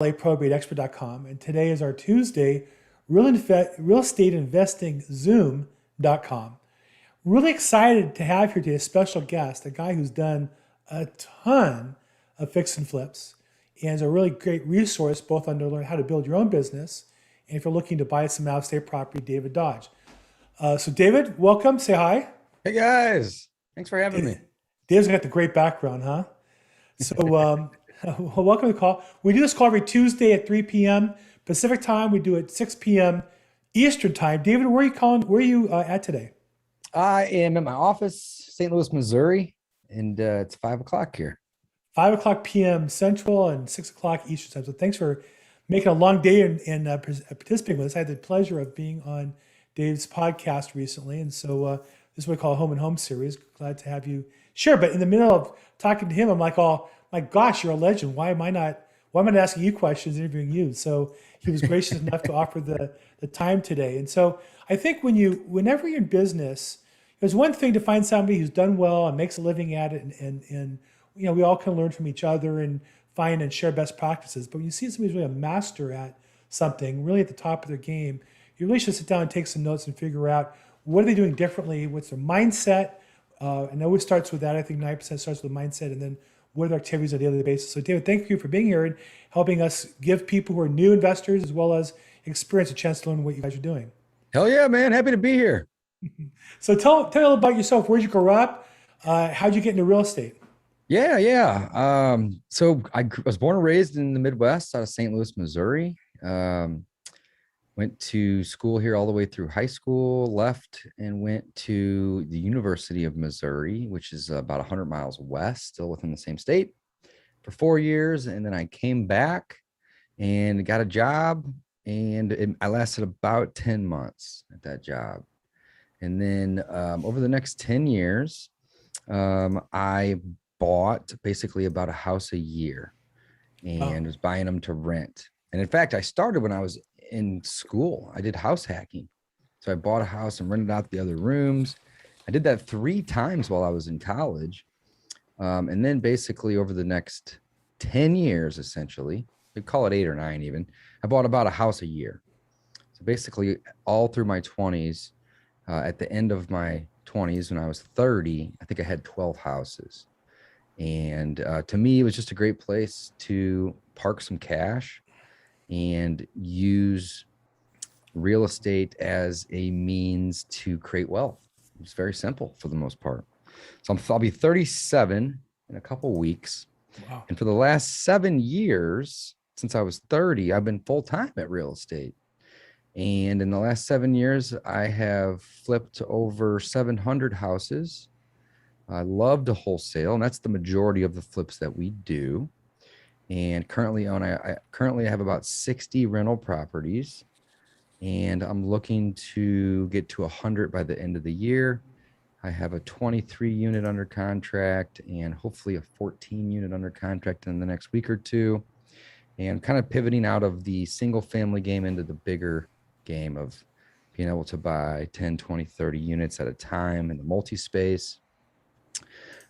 LAProbateExpert.com, and today is our Tuesday real estate investing zoom.com. Really excited to have here today a special guest, a guy who's done a ton of fix and flips and is a really great resource both on to learn how to build your own business and if you're looking to buy some out of state property, David Dodge. So, David, welcome. Say hi. Hey guys, thanks for having me. David's got the great background, huh? So, well, welcome to the call. We do this call every Tuesday at 3 p.m. Pacific time. We do it 6 p.m. Eastern time. David, where are you calling? Where are you at today? I am in my office, St. Louis, Missouri, and it's 5 o'clock here. 5 o'clock p.m. Central and 6 o'clock Eastern time. So thanks for making a long day and participating with us. I had the pleasure of being on Dave's podcast recently, and so this is what we call a home and home series. Glad to have you share. But in the middle of talking to him, I'm like, oh my gosh, you're a legend. Why am I not? Why am I not asking you questions, interviewing you? So he was gracious enough to offer the time today. And so I think whenever you're in business, there's one thing to find somebody who's done well and makes a living at it, and we all can learn from each other and find and share best practices. But when you see somebody who's really a master at something, really at the top of their game, you really should sit down and take some notes and figure out what are they doing differently, what's their mindset, and it always starts with that. I think 9% starts with mindset, and then what are the activities on a daily basis. So David, thank you for being here and helping us give people who are new investors as well as experience a chance to learn what you guys are doing. Hell yeah, man. Happy to be here. So tell me a little about yourself. Where'd you grow up? How'd you get into real estate? Yeah. So was born and raised in the Midwest out of St. Louis, Missouri. Went to school here all the way through high school, left and went to the University of Missouri, which is about 100 miles west, still within the same state, for 4 years. And then I came back and got a job, and I lasted about 10 months at that job. And then over the next 10 years, I bought basically about a house a year Wow. and was buying them to rent. And in fact, I started when I was in school. I did house hacking. So I bought a house and rented out the other rooms. I did that 3 times while I was in college. And then basically over the next 10 years, essentially, we call it 8 or 9 even, I bought about a house a year. So basically all through my 20s, at the end of my 20s, when I was 30, I think I had 12 houses. And to me, it was just a great place to park some cash and use real estate as a means to create wealth. It's very simple for the most part. So I'll be 37 in a couple of weeks. Wow. And for the last 7 years, since I was 30, I've been full-time at real estate. And in the last 7 years, I have flipped over 700 houses. I love to wholesale, and that's the majority of the flips that we do. And I currently have about 60 rental properties, and I'm looking to get to 100 by the end of the year. I have a 23 unit under contract and hopefully a 14 unit under contract in the next week or two, and kind of pivoting out of the single family game into the bigger game of being able to buy 10, 20, 30 units at a time in the multi-space.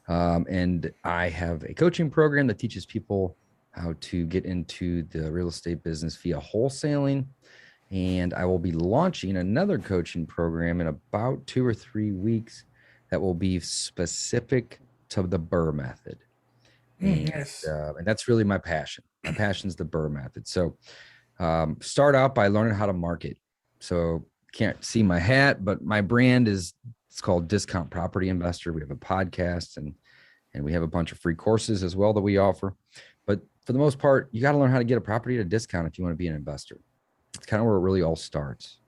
And I have a coaching program that teaches people how to get into the real estate business via wholesaling. And I will be launching another coaching program in about 2 or 3 weeks that will be specific to the BRRRR method. Yes. And that's really my passion. My passion is the BRRRR method. So start out by learning how to market. So can't see my hat, but my brand it's called Discount Property Investor. We have a podcast and we have a bunch of free courses as well that we offer. But for the most part, you got to learn how to get a property at a discount if you want to be an investor. It's kind of where it really all starts.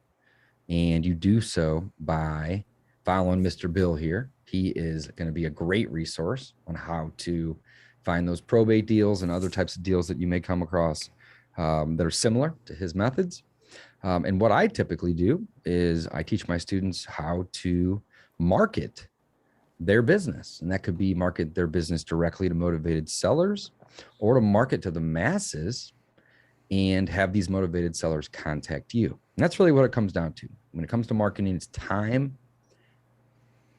And you do so by following Mr. Bill here. He is going to be a great resource on how to find those probate deals and other types of deals that you may come across that are similar to his methods. And what I typically do is I teach my students how to market their business. And that could be market their business directly to motivated sellers or to market to the masses and have these motivated sellers contact you. And that's really what it comes down to. When it comes to marketing, it's time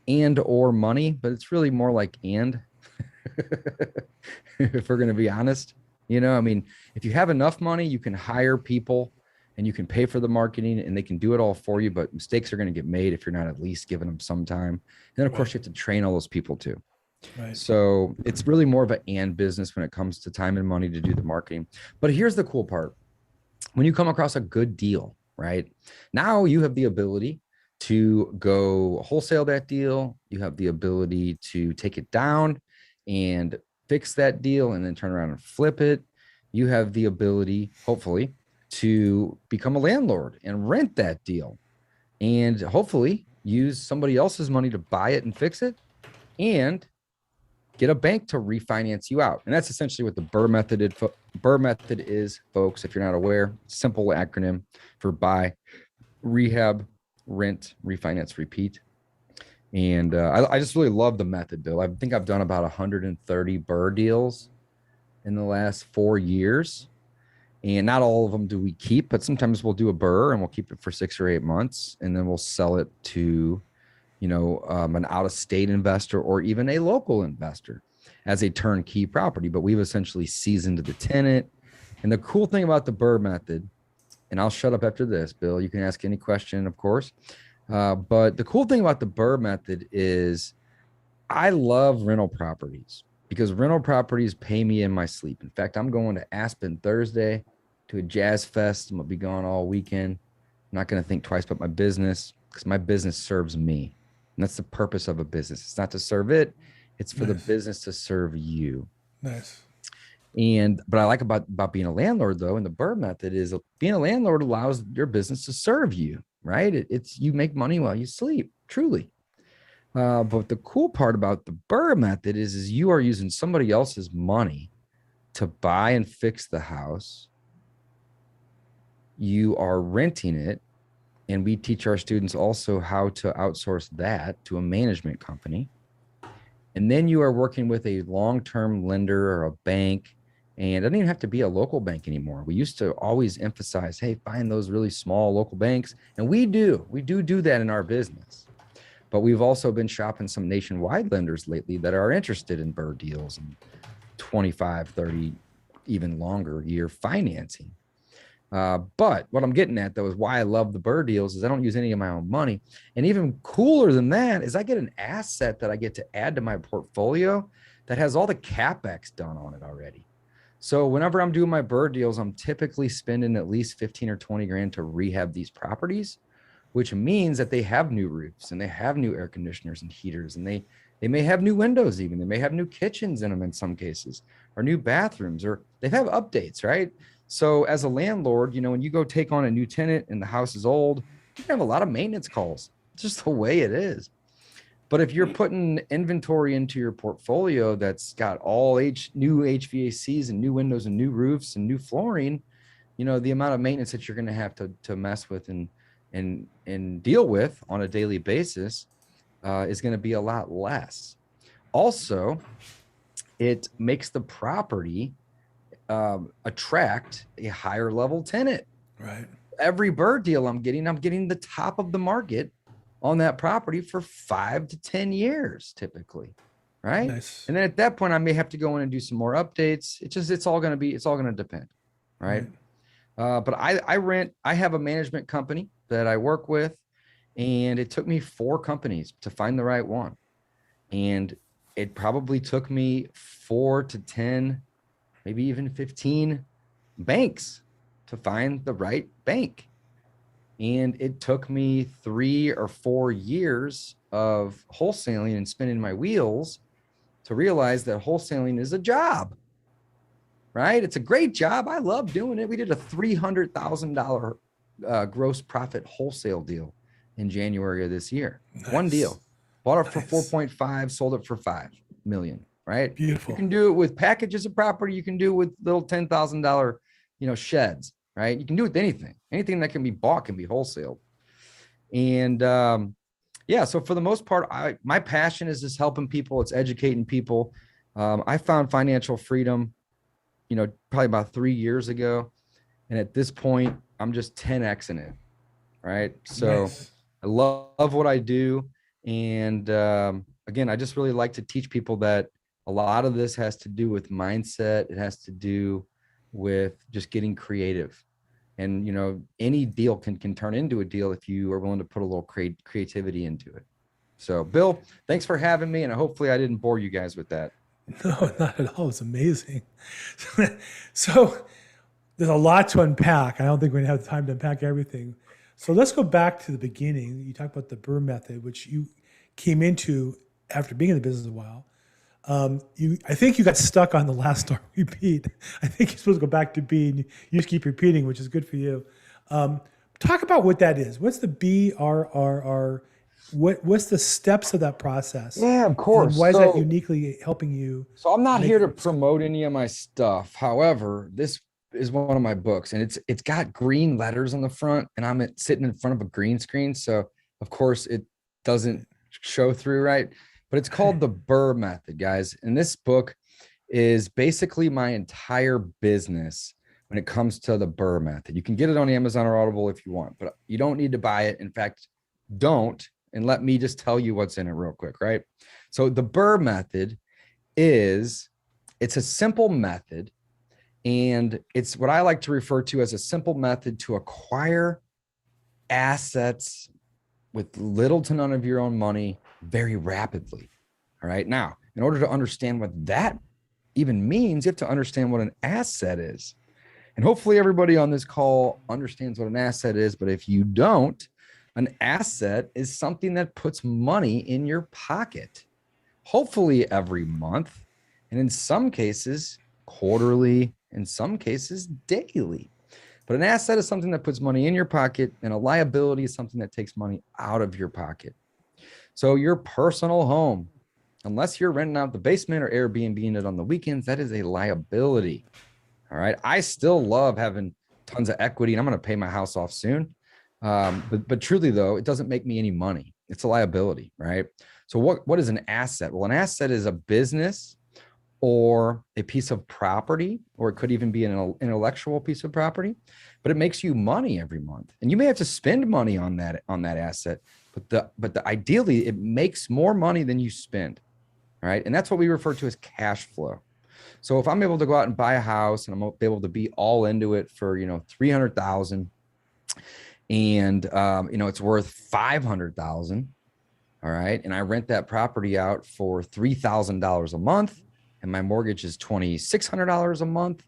and or money, but it's really more like and if we're going to be honest, I mean, if you have enough money, you can hire people and you can pay for the marketing and they can do it all for you, but mistakes are going to get made if you're not at least giving them some time. And then of course you have to train all those people too. Right. So it's really more of an and business when it comes to time and money to do the marketing. But here's the cool part. When you come across a good deal, right? Now you have the ability to go wholesale that deal. You have the ability to take it down and fix that deal and then turn around and flip it. You have the ability, hopefully, to become a landlord and rent that deal and hopefully use somebody else's money to buy it and fix it and get a bank to refinance you out. And that's essentially what the BRRRR method is, folks. If you're not aware, simple acronym for buy, rehab, rent, refinance, repeat. And I just really love the method, Bill. I think I've done about 130 BRRRR deals in the last 4 years. And not all of them do we keep, but sometimes we'll do a BRRRR and we'll keep it for 6 or 8 months. And then we'll sell it to an out-of-state investor or even a local investor as a turnkey property. But we've essentially seasoned the tenant. And the cool thing about the BRRRR method, and I'll shut up after this, Bill, you can ask any question, of course. But the cool thing about the BRRRR method is I love rental properties because rental properties pay me in my sleep. In fact, I'm going to Aspen Thursday to a jazz fest. I'm going to be gone all weekend. I'm not going to think twice about my business because my business serves me. And that's the purpose of a business. It's not to serve it. It's for the business to serve you. Nice. But I like about being a landlord though, and the BRRRR method is being a landlord allows your business to serve you, right? It's you make money while you sleep, truly. But the cool part about the BRRRR method is you are using somebody else's money to buy and fix the house. You are renting it. And we teach our students also how to outsource that to a management company. And then you are working with a long-term lender or a bank. And it doesn't even have to be a local bank anymore. We used to always emphasize, hey, find those really small local banks. And we do that in our business. But we've also been shopping some nationwide lenders lately that are interested in BRRRR deals and 25, 30, even longer year financing. But what I'm getting at though is why I love the BRRRR deals is I don't use any of my own money. And even cooler than that is I get an asset that I get to add to my portfolio that has all the CapEx done on it already. So whenever I'm doing my BRRRR deals, I'm typically spending at least 15 or 20 grand to rehab these properties, which means that they have new roofs and they have new air conditioners and heaters, and they may have new windows even. They may have new kitchens in them in some cases, or new bathrooms, or they have updates, right? So as a landlord, when you go take on a new tenant and the house is old, you have a lot of maintenance calls. It's just the way it is. But if you're putting inventory into your portfolio that's got all new HVACs and new windows and new roofs and new flooring, the amount of maintenance that you're going to have to mess with and deal with on a daily basis is going to be a lot less. Also, it makes the property attract a higher level tenant. Right. Every BRRRR deal I'm getting the top of the market on that property for 5 to 10 years, typically. Right. Nice. And then at that point, I may have to go in and do some more updates. It's all going to depend. Right. But I have a management company that I work with, and it took me 4 companies to find the right one. And it probably took me 4 to 10, maybe even 15 banks to find the right bank. And it took me 3 or 4 years of wholesaling and spinning my wheels to realize that wholesaling is a job, right? It's a great job. I love doing it. We did a $300,000 gross profit wholesale deal in January of this year. Nice. One deal. Bought it for 4.5, sold it for 5 million. Right? Beautiful. You can do it with packages of property. You can do it with little $10,000, sheds, right? You can do it with anything. Anything that can be bought can be wholesaled. And so for the most part, my passion is just helping people. It's educating people. I found financial freedom, probably about 3 years ago. And at this point, I'm just 10Xing it, right? So nice. I love what I do. And again, I just really like to teach people that a lot of this has to do with mindset. It has to do with just getting creative. And, any deal can turn into a deal if you are willing to put a little creativity into it. So, Bill, thanks for having me. And hopefully I didn't bore you guys with that. No, not at all. It's amazing. So there's a lot to unpack. I don't think we're going to have time to unpack everything. So let's go back to the beginning. You talked about the Burr method, which you came into after being in the business a while. I think you got stuck on the last start repeat. I think you're supposed to go back to B, and you just keep repeating, which is good for you. Talk about what that is. What's the BRRR? What's the steps of that process? Yeah, of And course. why is that uniquely helping you? So I'm not make here to it- promote any of my stuff. However, this is one of my books, and it's got green letters on the front, and I'm sitting in front of a green screen, so of course it doesn't show through right. But it's called the Burr Method, guys. And this book is basically my entire business when it comes to the Burr Method. You can get it on Amazon or Audible if you want, but you don't need to buy it. In fact, don't. And let me just tell you what's in it real quick, right? So the Burr Method it's a simple method, and it's what I like to refer to as a simple method to acquire assets with little to none of your own money very rapidly. All right. Now, in order to understand what that even means, you have to understand what an asset is. And hopefully everybody on this call understands what an asset is. But if you don't, an asset is something that puts money in your pocket, hopefully every month. And in some cases, quarterly, in some cases, daily. But an asset is something that puts money in your pocket, and a liability is something that takes money out of your pocket. So your personal home, unless you're renting out the basement or Airbnb it on the weekends, that is a liability. All right. I still love having tons of equity, and I'm going to pay my house off soon. But truly, though, it doesn't make me any money. It's a liability, right? So what is an asset? Well, an asset is a business or a piece of property, or it could even be an intellectual piece of property, but it makes you money every month. And you may have to spend money on that asset, but ideally it makes more money than you spend, right? And that's what we refer to as cash flow. So if I'm able to go out and buy a house and I'm able to be all into it for, 300,000 and, it's worth 500,000. All right. And I rent that property out for $3,000 a month, and my mortgage is $2,600 a month,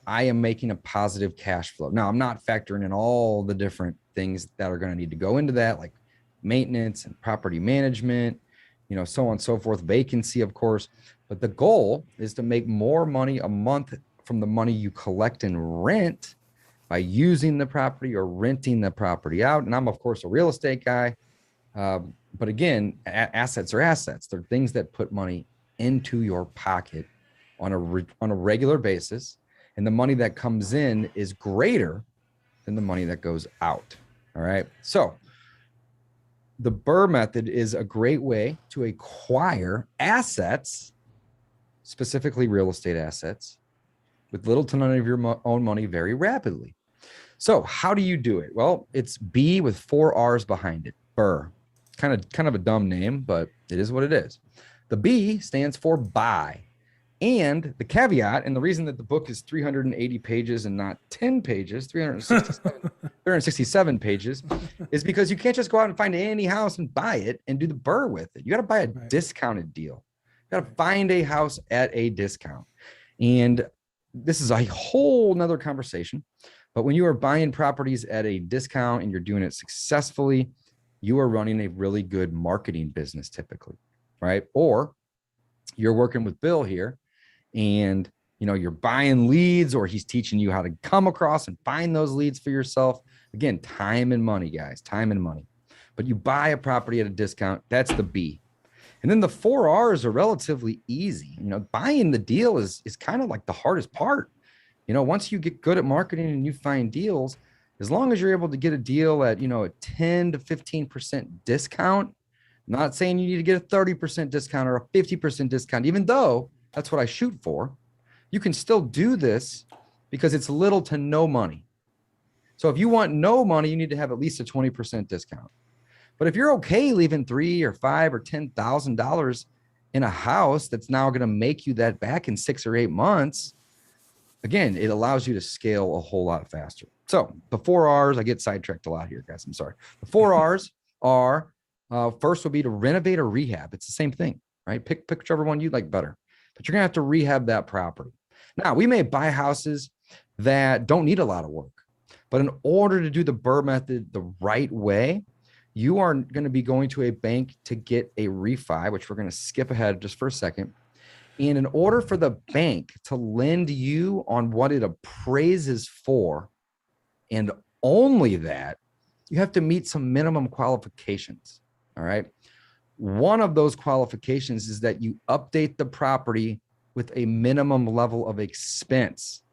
I am making a positive cash flow. Now, I'm not factoring in all the different things that are going to need to go into that, like maintenance and property management, so on and so forth, vacancy, of course. But the goal is to make more money a month from the money you collect and rent by using the property or renting the property out. And I'm, of course, a real estate guy. But again, assets are assets. They're things that put money into your pocket on a regular basis, and the money that comes in is greater than the money that goes out. All right. So the Burr Method is a great way to acquire assets, specifically real estate assets, with little to none of your own money very rapidly. So how do you do it? Well, it's B with 4 R's behind it. Burr. Kind of a dumb name, but it is what it is. The B stands for buy. And the caveat, and the reason that the book is 380 pages and not 10 pages, 367 pages, is because you can't just go out and find any house and buy it and do the Burr with it. You got to buy a discounted deal. You got to find a house at a discount. And this is a whole nother conversation. But when you are buying properties at a discount and you're doing it successfully, you are running a really good marketing business typically, right? Or you're working with Bill here and, you're buying leads, or he's teaching you how to come across and find those leads for yourself. Again, time and money, guys, time and money. But you buy a property at a discount, that's the B. And then the 4 R's are relatively easy. Buying the deal is kind of like the hardest part. Once you get good at marketing and you find deals, as long as you're able to get a deal at, a 10 to 15% discount, I'm not saying you need to get a 30% discount or a 50% discount, even though that's what I shoot for, you can still do this because it's little to no money. So if you want no money, you need to have at least a 20% discount. But if you're okay leaving $3,000 or $5,000 or $10,000 in a house that's now going to make you that back in 6 or 8 months, again, it allows you to scale a whole lot faster. So the 4 R's, I get sidetracked a lot here, guys. I'm sorry. The 4 R's are first would be to renovate or rehab. It's the same thing, right? Pick whichever one you like better, but you're going to have to rehab that property. Now, we may buy houses that don't need a lot of work, but in order to do the BRRRR method the right way, you are going to be going to a bank to get a refi, which we're going to skip ahead just for a second. And in order for the bank to lend you on what it appraises for, and only that, you have to meet some minimum qualifications. All right. One of those qualifications is that you update the property with a minimum level of expense.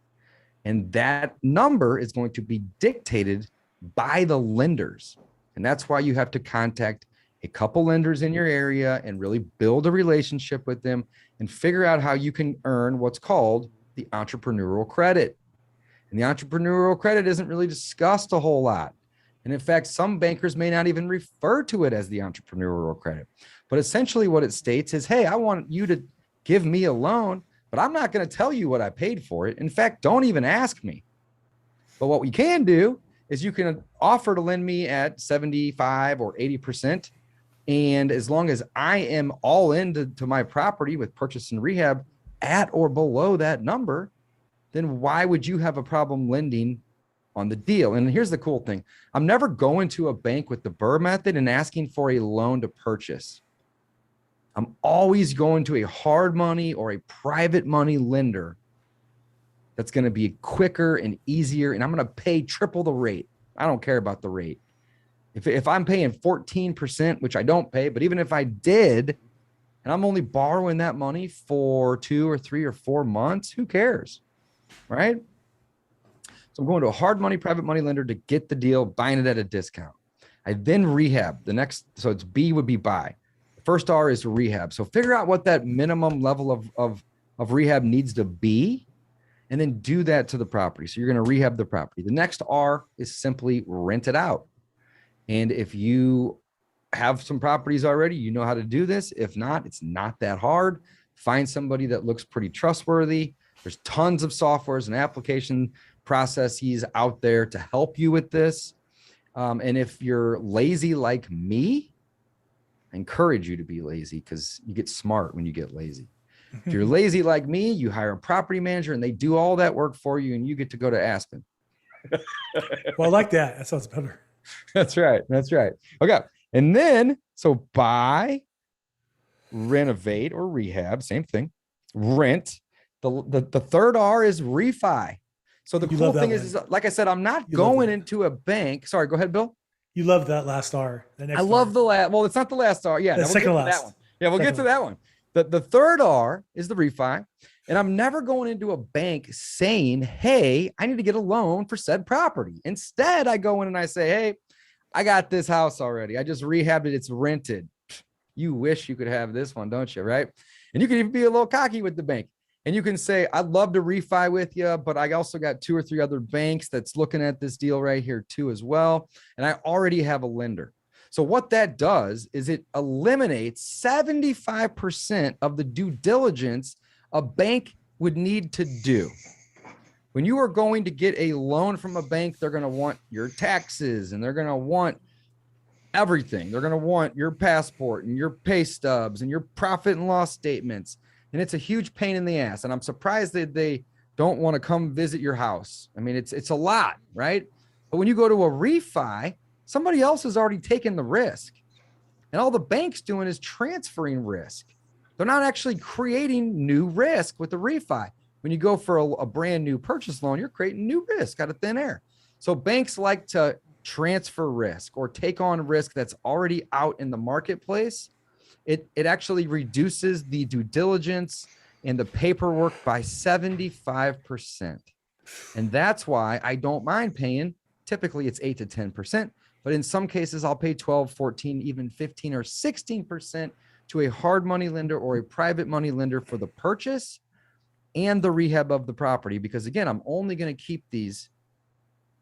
And that number is going to be dictated by the lenders. And that's why you have to contact a couple lenders in your area and really build a relationship with them and figure out how you can earn what's called the entrepreneurial credit. And the entrepreneurial credit isn't really discussed a whole lot. And in fact, some bankers may not even refer to it as the entrepreneurial credit. But essentially what it states is, hey, I want you to give me a loan, but I'm not going to tell you what I paid for it. In fact, don't even ask me. But what we can do is you can offer to lend me at 75 or 80%. And as long as I am all into my property with purchase and rehab at or below that number, then why would you have a problem lending on the deal? And here's the cool thing. I'm never going to a bank with the BRRRR method and asking for a loan to purchase. I'm always going to a hard money or a private money lender that's going to be quicker and easier, and I'm going to pay triple the rate. I don't care about the rate. If I'm paying 14%, which I don't pay, but even if I did, and I'm only borrowing that money for 2 or 3 or 4 months, who cares, right? So I'm going to a hard money, private money lender to get the deal, buying it at a discount. I then rehab. The next, so it's B would be buy. The first R is rehab. So figure out what that minimum level of rehab needs to be, and then do that to the property. So you're going to rehab the property. The next R is simply rent it out. And if you have some properties already, you know how to do this. If not, it's not that hard. Find somebody that looks pretty trustworthy. There's tons of softwares and application processes out there to help you with this. And if you're lazy like me, I encourage you to be lazy because you get smart when you get lazy. If you're lazy like me, you hire a property manager and they do all that work for you and you get to go to Aspen. Well, I like that. That sounds better. That's right. That's right. Okay. And then, so buy, renovate or rehab, same thing, rent. The third R is refi. So the cool thing is, like I said, I'm not going into a bank. Sorry, go ahead, Bill. You love that last R. I love the last. Well, it's not the last R. Yeah, the second last. That one. Yeah, we'll get to that one. The third R is the refi. And I'm never going into a bank saying, hey, I need to get a loan for said property. Instead, I go in and I say, hey, I got this house already. I just rehabbed it. It's rented. You wish you could have this one, don't you? Right. And you can even be a little cocky with the bank. And you can say, I'd love to refi with you, but I also got 2 or 3 other banks that's looking at this deal right here too as well. And I already have a lender. So what that does is it eliminates 75% of the due diligence a bank would need to do. When you are going to get a loan from a bank, they're going to want your taxes and they're going to want everything. They're going to want your passport and your pay stubs and your profit and loss statements. And it's a huge pain in the ass. And I'm surprised that they don't want to come visit your house. I mean, it's a lot, right? But when you go to a refi, somebody else has already taken the risk. And all the bank's doing is transferring risk. They're not actually creating new risk with the refi. When you go for a brand new purchase loan, you're creating new risk out of thin air. So banks like to transfer risk or take on risk that's already out in the marketplace. It actually reduces the due diligence and the paperwork by 75%. And that's why I don't mind paying. Typically it's 8 to 10%, but in some cases I'll pay 12, 14, even 15 or 16% to a hard money lender or a private money lender for the purchase and the rehab of the property. Because again, I'm only going to keep these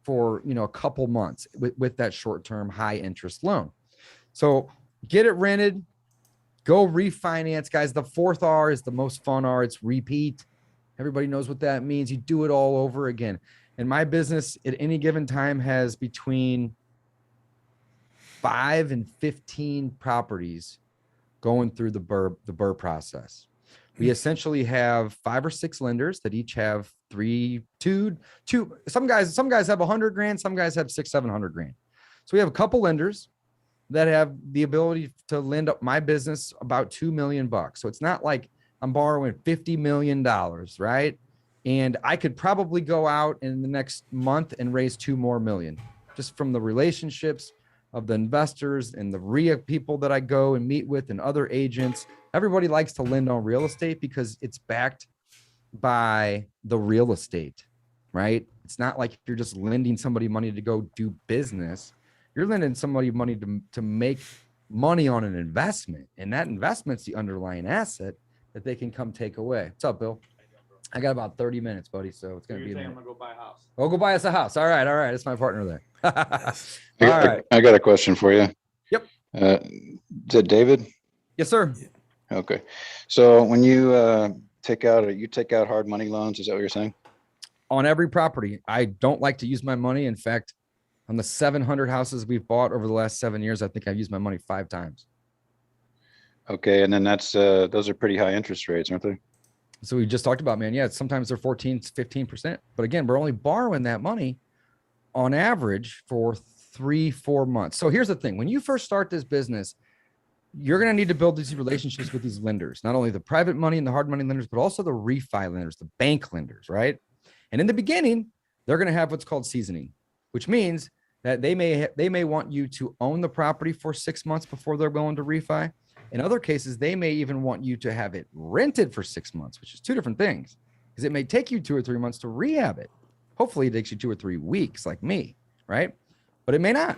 for, a couple months with that short-term high interest loan. So get it rented, go refinance, guys. The fourth R is the most fun R. It's repeat. Everybody knows what that means. You do it all over again. And my business at any given time has between 5 and 15 properties going through the BRRRR process. We essentially have 5 or 6 lenders that each have 3, 2. Some guys have 100 grand. Some guys have 600, 700 grand. So we have a couple lenders that have the ability to lend up my business about $2 million. So it's not like I'm borrowing $50 million, right? And I could probably go out in the next month and raise 2 more million just from the relationships of the investors and the RIA people that I go and meet with and other agents. Everybody likes to lend on real estate because it's backed by the real estate, right? It's not like you're just lending somebody money to go do business. You're lending somebody money to make money on an investment, and that investment's the underlying asset that they can come take away. What's up, Bill? I got about 30 minutes, buddy, so it's going to be a minute. I'm going to go buy a house. Oh, go buy us a house. All right. It's my partner there. I got a question for you. Yep. Is it David? Yes, sir. Okay. So when you take out hard money loans, is that what you're saying? On every property. I don't like to use my money. In fact, on the 700 houses we've bought over the last 7 years, I think I've used my money 5 times. Okay. And then that's, those are pretty high interest rates, aren't they? So we just talked about, man. Yeah, sometimes they're 14, 15%. But again, we're only borrowing that money on average for 3-4 months. So here's the thing. When you first start this business, you're going to need to build these relationships with these lenders, not only the private money and the hard money lenders, but also the refi lenders, the bank lenders, right? And in the beginning, they're going to have what's called seasoning, which means that they may want you to own the property for 6 months before they're going to refi. In other cases, they may even want you to have it rented for 6 months, which is 2 different things, because it may take you 2 or 3 months to rehab it. Hopefully it takes you 2 or 3 weeks like me, right? But it may not.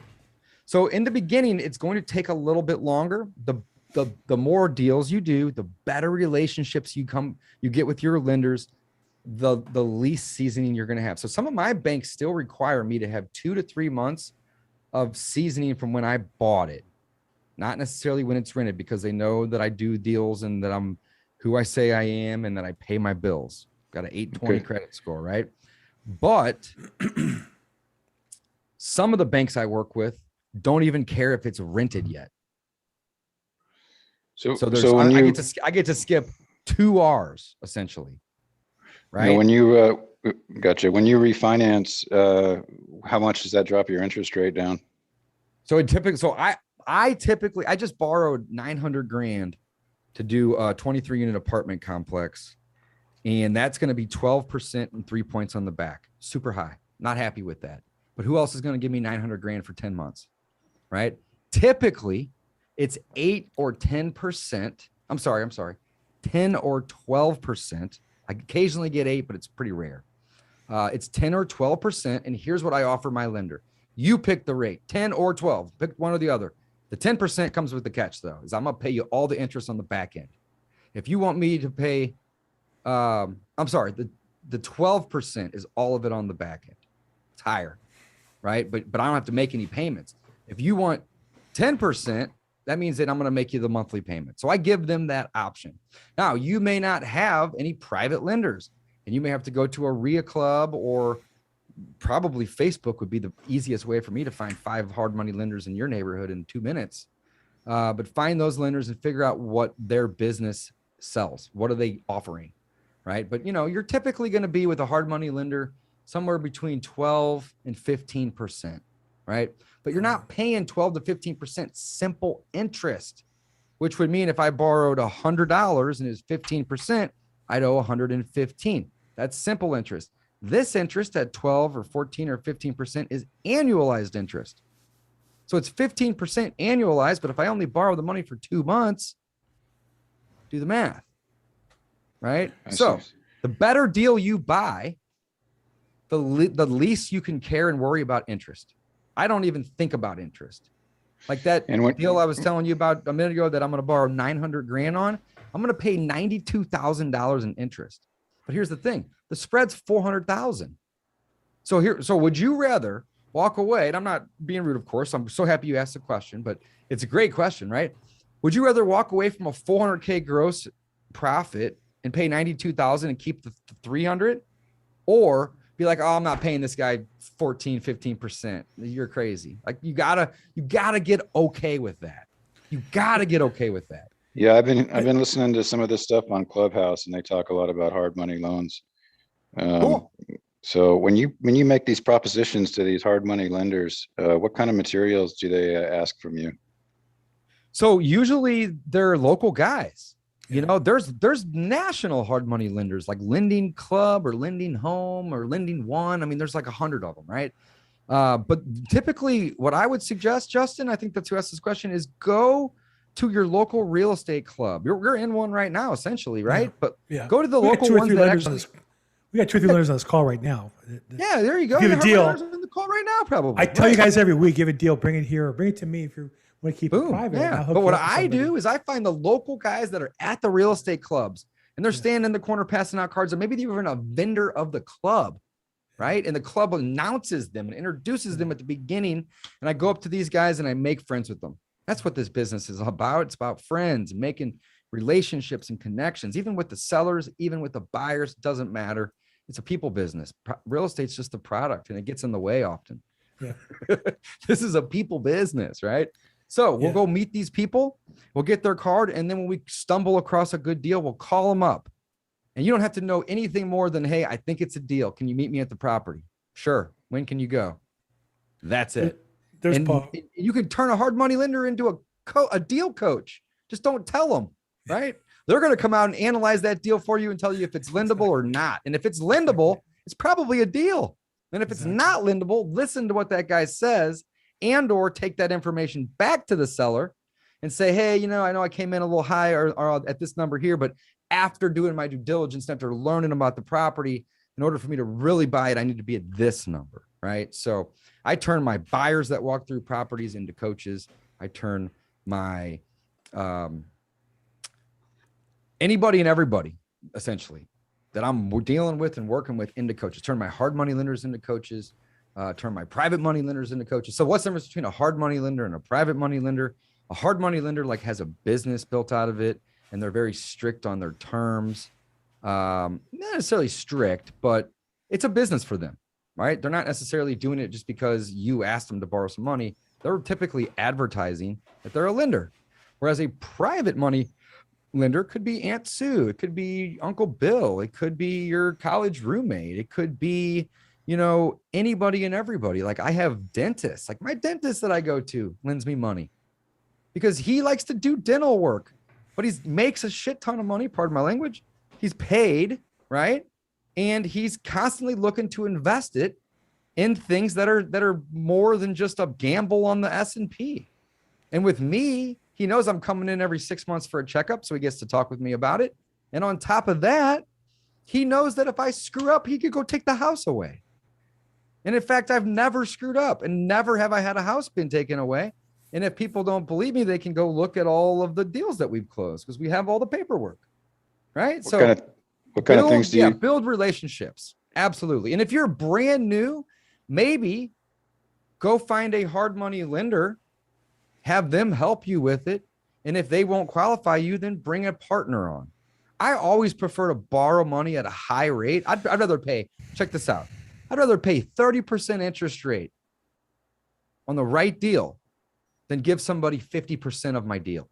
So in the beginning, it's going to take a little bit longer. The more deals you do, the better relationships you get with your lenders, the least seasoning you're going to have. So some of my banks still require me to have 2 to 3 months of seasoning from when I bought it. Not necessarily when it's rented, because they know that I do deals and that I'm who I say I am and that I pay my bills. Got an 820 credit score, right? But some of the banks I work with don't even care if it's rented yet. So I get to skip 2 R's essentially, right? When you gotcha. When you refinance, how much does that drop your interest rate down? So I just borrowed 900 grand to do a 23 unit apartment complex. And that's going to be 12% and 3 points on the back. Super high. Not happy with that. But who else is going to give me 900 grand for 10 months? Right? Typically it's 8 or 10%. I'm sorry. 10 or 12%. I occasionally get 8, but it's pretty rare. It's 10 or 12%. And here's what I offer my lender. You pick the rate, 10 or 12, pick one or the other. The 10% comes with the catch, though, is I'm going to pay you all the interest on the back end. If you want me to pay, the 12% is all of it on the back end. It's higher, right? But I don't have to make any payments. If you want 10%, that means that I'm going to make you the monthly payment. So I give them that option. Now, you may not have any private lenders, and you may have to go to a RIA club, or probably Facebook would be the easiest way for me to find 5 hard money lenders in your neighborhood in 2 minutes. But find those lenders and figure out what their business sells. What are they offering, right? But you're typically going to be with a hard money lender somewhere between 12 and 15%, right? But you're not paying 12 to 15% simple interest, which would mean if I borrowed $100 and it's 15%, I'd owe $115. That's simple interest. This interest at 12 or 14 or 15% is annualized interest. So it's 15% annualized, but if I only borrow the money for 2 months, do the math, right? So the better deal you buy, the least you can care and worry about interest. I don't even think about interest. Like that deal I was telling you about a minute ago that I'm going to borrow 900 grand on, I'm going to pay $92,000 in interest. But here's the thing. The spread's 400,000. So would you rather walk away? And I'm not being rude, of course. I'm so happy you asked the question, but it's a great question, right? Would you rather walk away from a 400K gross profit and pay 92,000 and keep the 300, or be like, oh, I'm not paying this guy 14, 15%. You're crazy. Like you gotta get okay with that. You gotta get okay with that. Yeah, I've been listening to some of this stuff on Clubhouse, and they talk a lot about hard money loans. Cool. So when you make these propositions to these hard money lenders, what kind of materials do they ask from you? So usually they're local guys. You know, there's national hard money lenders like Lending Club or Lending Home or Lending One. I mean, there's like 100 of them, right? But typically what I would suggest, Justin, I think that's who asked this question, is go to your local real estate club. We're in one right now, essentially, right? But go to the local ones that actually... We got 2 or 3 lenders on this call right now. Yeah, there you go. Give a deal. On the call right now, probably. I tell you guys every week, give a deal, bring it here, or bring it to me if you want to keep it private. Yeah. But what I do is I find the local guys that are at the real estate clubs, and they're standing in the corner passing out cards, or maybe they're even a vendor of the club, right? And the club announces them and introduces them at the beginning. And I go up to these guys and I make friends with them. That's what this business is about. It's about friends, making relationships and connections, even with the sellers, even with the buyers, doesn't matter. It's a people business. Real estate's just a product, and it gets in the way often. Yeah. This is a people business, right? So we'll go meet these people, we'll get their card, and then when we stumble across a good deal, we'll call them up. And you don't have to know anything more than, hey, I think it's a deal. Can you meet me at the property? Sure. When can you go? That's it. There's Paul. You can turn a hard money lender into a deal coach. Just don't tell them, right? They're going to come out and analyze that deal for you and tell you if it's lendable or not. And if it's lendable, it's probably a deal. And if it's not lendable, listen to what that guy says, and or take that information back to the seller and say, hey, I know I came in a little high or at this number here, but after doing my due diligence, after learning about the property, in order for me to really buy it, I need to be at this number, right? So I turn my buyers that walk through properties into coaches. I turn my anybody and everybody, essentially, that I'm dealing with and working with into coaches. Turn my hard money lenders into coaches. Turn my private money lenders into coaches. So what's the difference between a hard money lender and a private money lender? A hard money lender has a business built out of it, and they're very strict on their terms. Not necessarily strict, but it's a business for them, right? They're not necessarily doing it just because you asked them to borrow some money. They're typically advertising that they're a lender. Whereas a private money lender could be Aunt Sue, it could be Uncle Bill, it could be your college roommate, it could be, anybody and everybody. Like I have dentists, like my dentist that I go to lends me money because he likes to do dental work, but he makes a shit ton of money, pardon my language. He's paid, right? And he's constantly looking to invest it in things that are more than just a gamble on the S&P. And with me, he knows I'm coming in every 6 months for a checkup, so he gets to talk with me about it. And on top of that, he knows that if I screw up, he could go take the house away. And in fact, I've never screwed up, and never have I had a house been taken away. And if people don't believe me, they can go look at all of the deals that we've closed because we have all the paperwork, right? What kind of things do you build relationships? Absolutely. And if you're brand new, maybe go find a hard money lender, have them help you with it. And if they won't qualify you, then bring a partner on. I always prefer to borrow money at a high rate. I'd rather pay, check this out. I'd rather pay 30% interest rate on the right deal than give somebody 50% of my deal.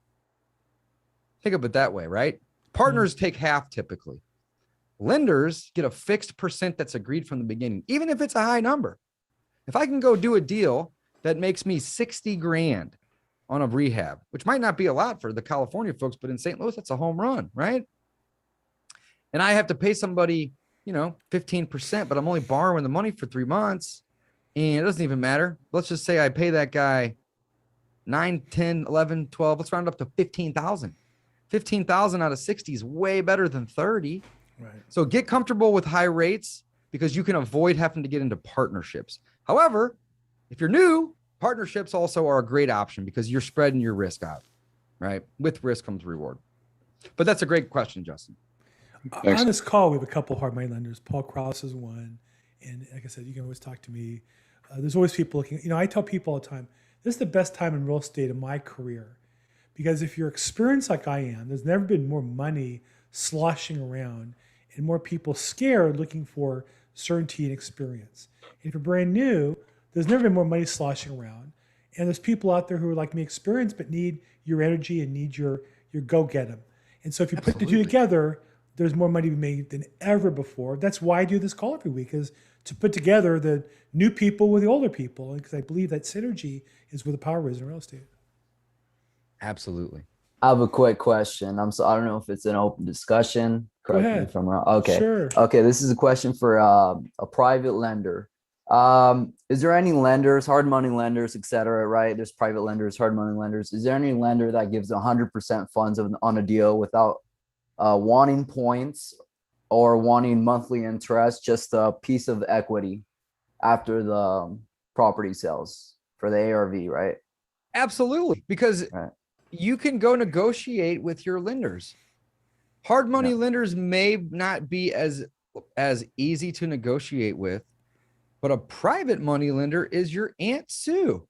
Think of it that way, right? Partners take half typically. Lenders get a fixed percent that's agreed from the beginning, even if it's a high number. If I can go do a deal that makes me 60 grand on a rehab, which might not be a lot for the California folks, but in St. Louis, that's a home run, right? And I have to pay somebody, 15%, but I'm only borrowing the money for 3 months, and it doesn't even matter. Let's just say I pay that guy 9, 10, 11, 12, let's round up to 15,000. 15,000 out of 60 is way better than 30. Right. So get comfortable with high rates because you can avoid having to get into partnerships. However, if you're new, partnerships also are a great option because you're spreading your risk out, right? With risk comes reward. But that's a great question, Justin. Thanks. On this call, we have a couple hard money lenders. Paul Krause is one. And like I said, you can always talk to me. There's always people looking. I tell people all the time, this is the best time in real estate in my career. Because if you're experienced like I am, there's never been more money sloshing around and more people scared looking for certainty and experience. And if you're brand new, there's never been more money sloshing around. And there's people out there who are like me, experienced, but need your energy and need your go get them. And so if you put the two Absolutely. together, there's more money to be made than ever before. That's why I do this call every week, is to put together the new people with the older people, because I believe that synergy is where the power is in real estate. Absolutely. I have a quick question. I don't know if it's an open discussion. Correct me ahead. if I'm wrong. Okay. Sure. Okay. This is a question for a private lender. Is there any lenders, hard money lenders, et cetera, right? There's private lenders, hard money lenders. Is there any lender that gives 100% funds on a deal without wanting points or wanting monthly interest, just a piece of equity after the property sales for the ARV, right? Absolutely. Because Right. you can go negotiate with your lenders. Hard money Yeah. lenders may not be as easy to negotiate with, but a private money lender is your Aunt Sue.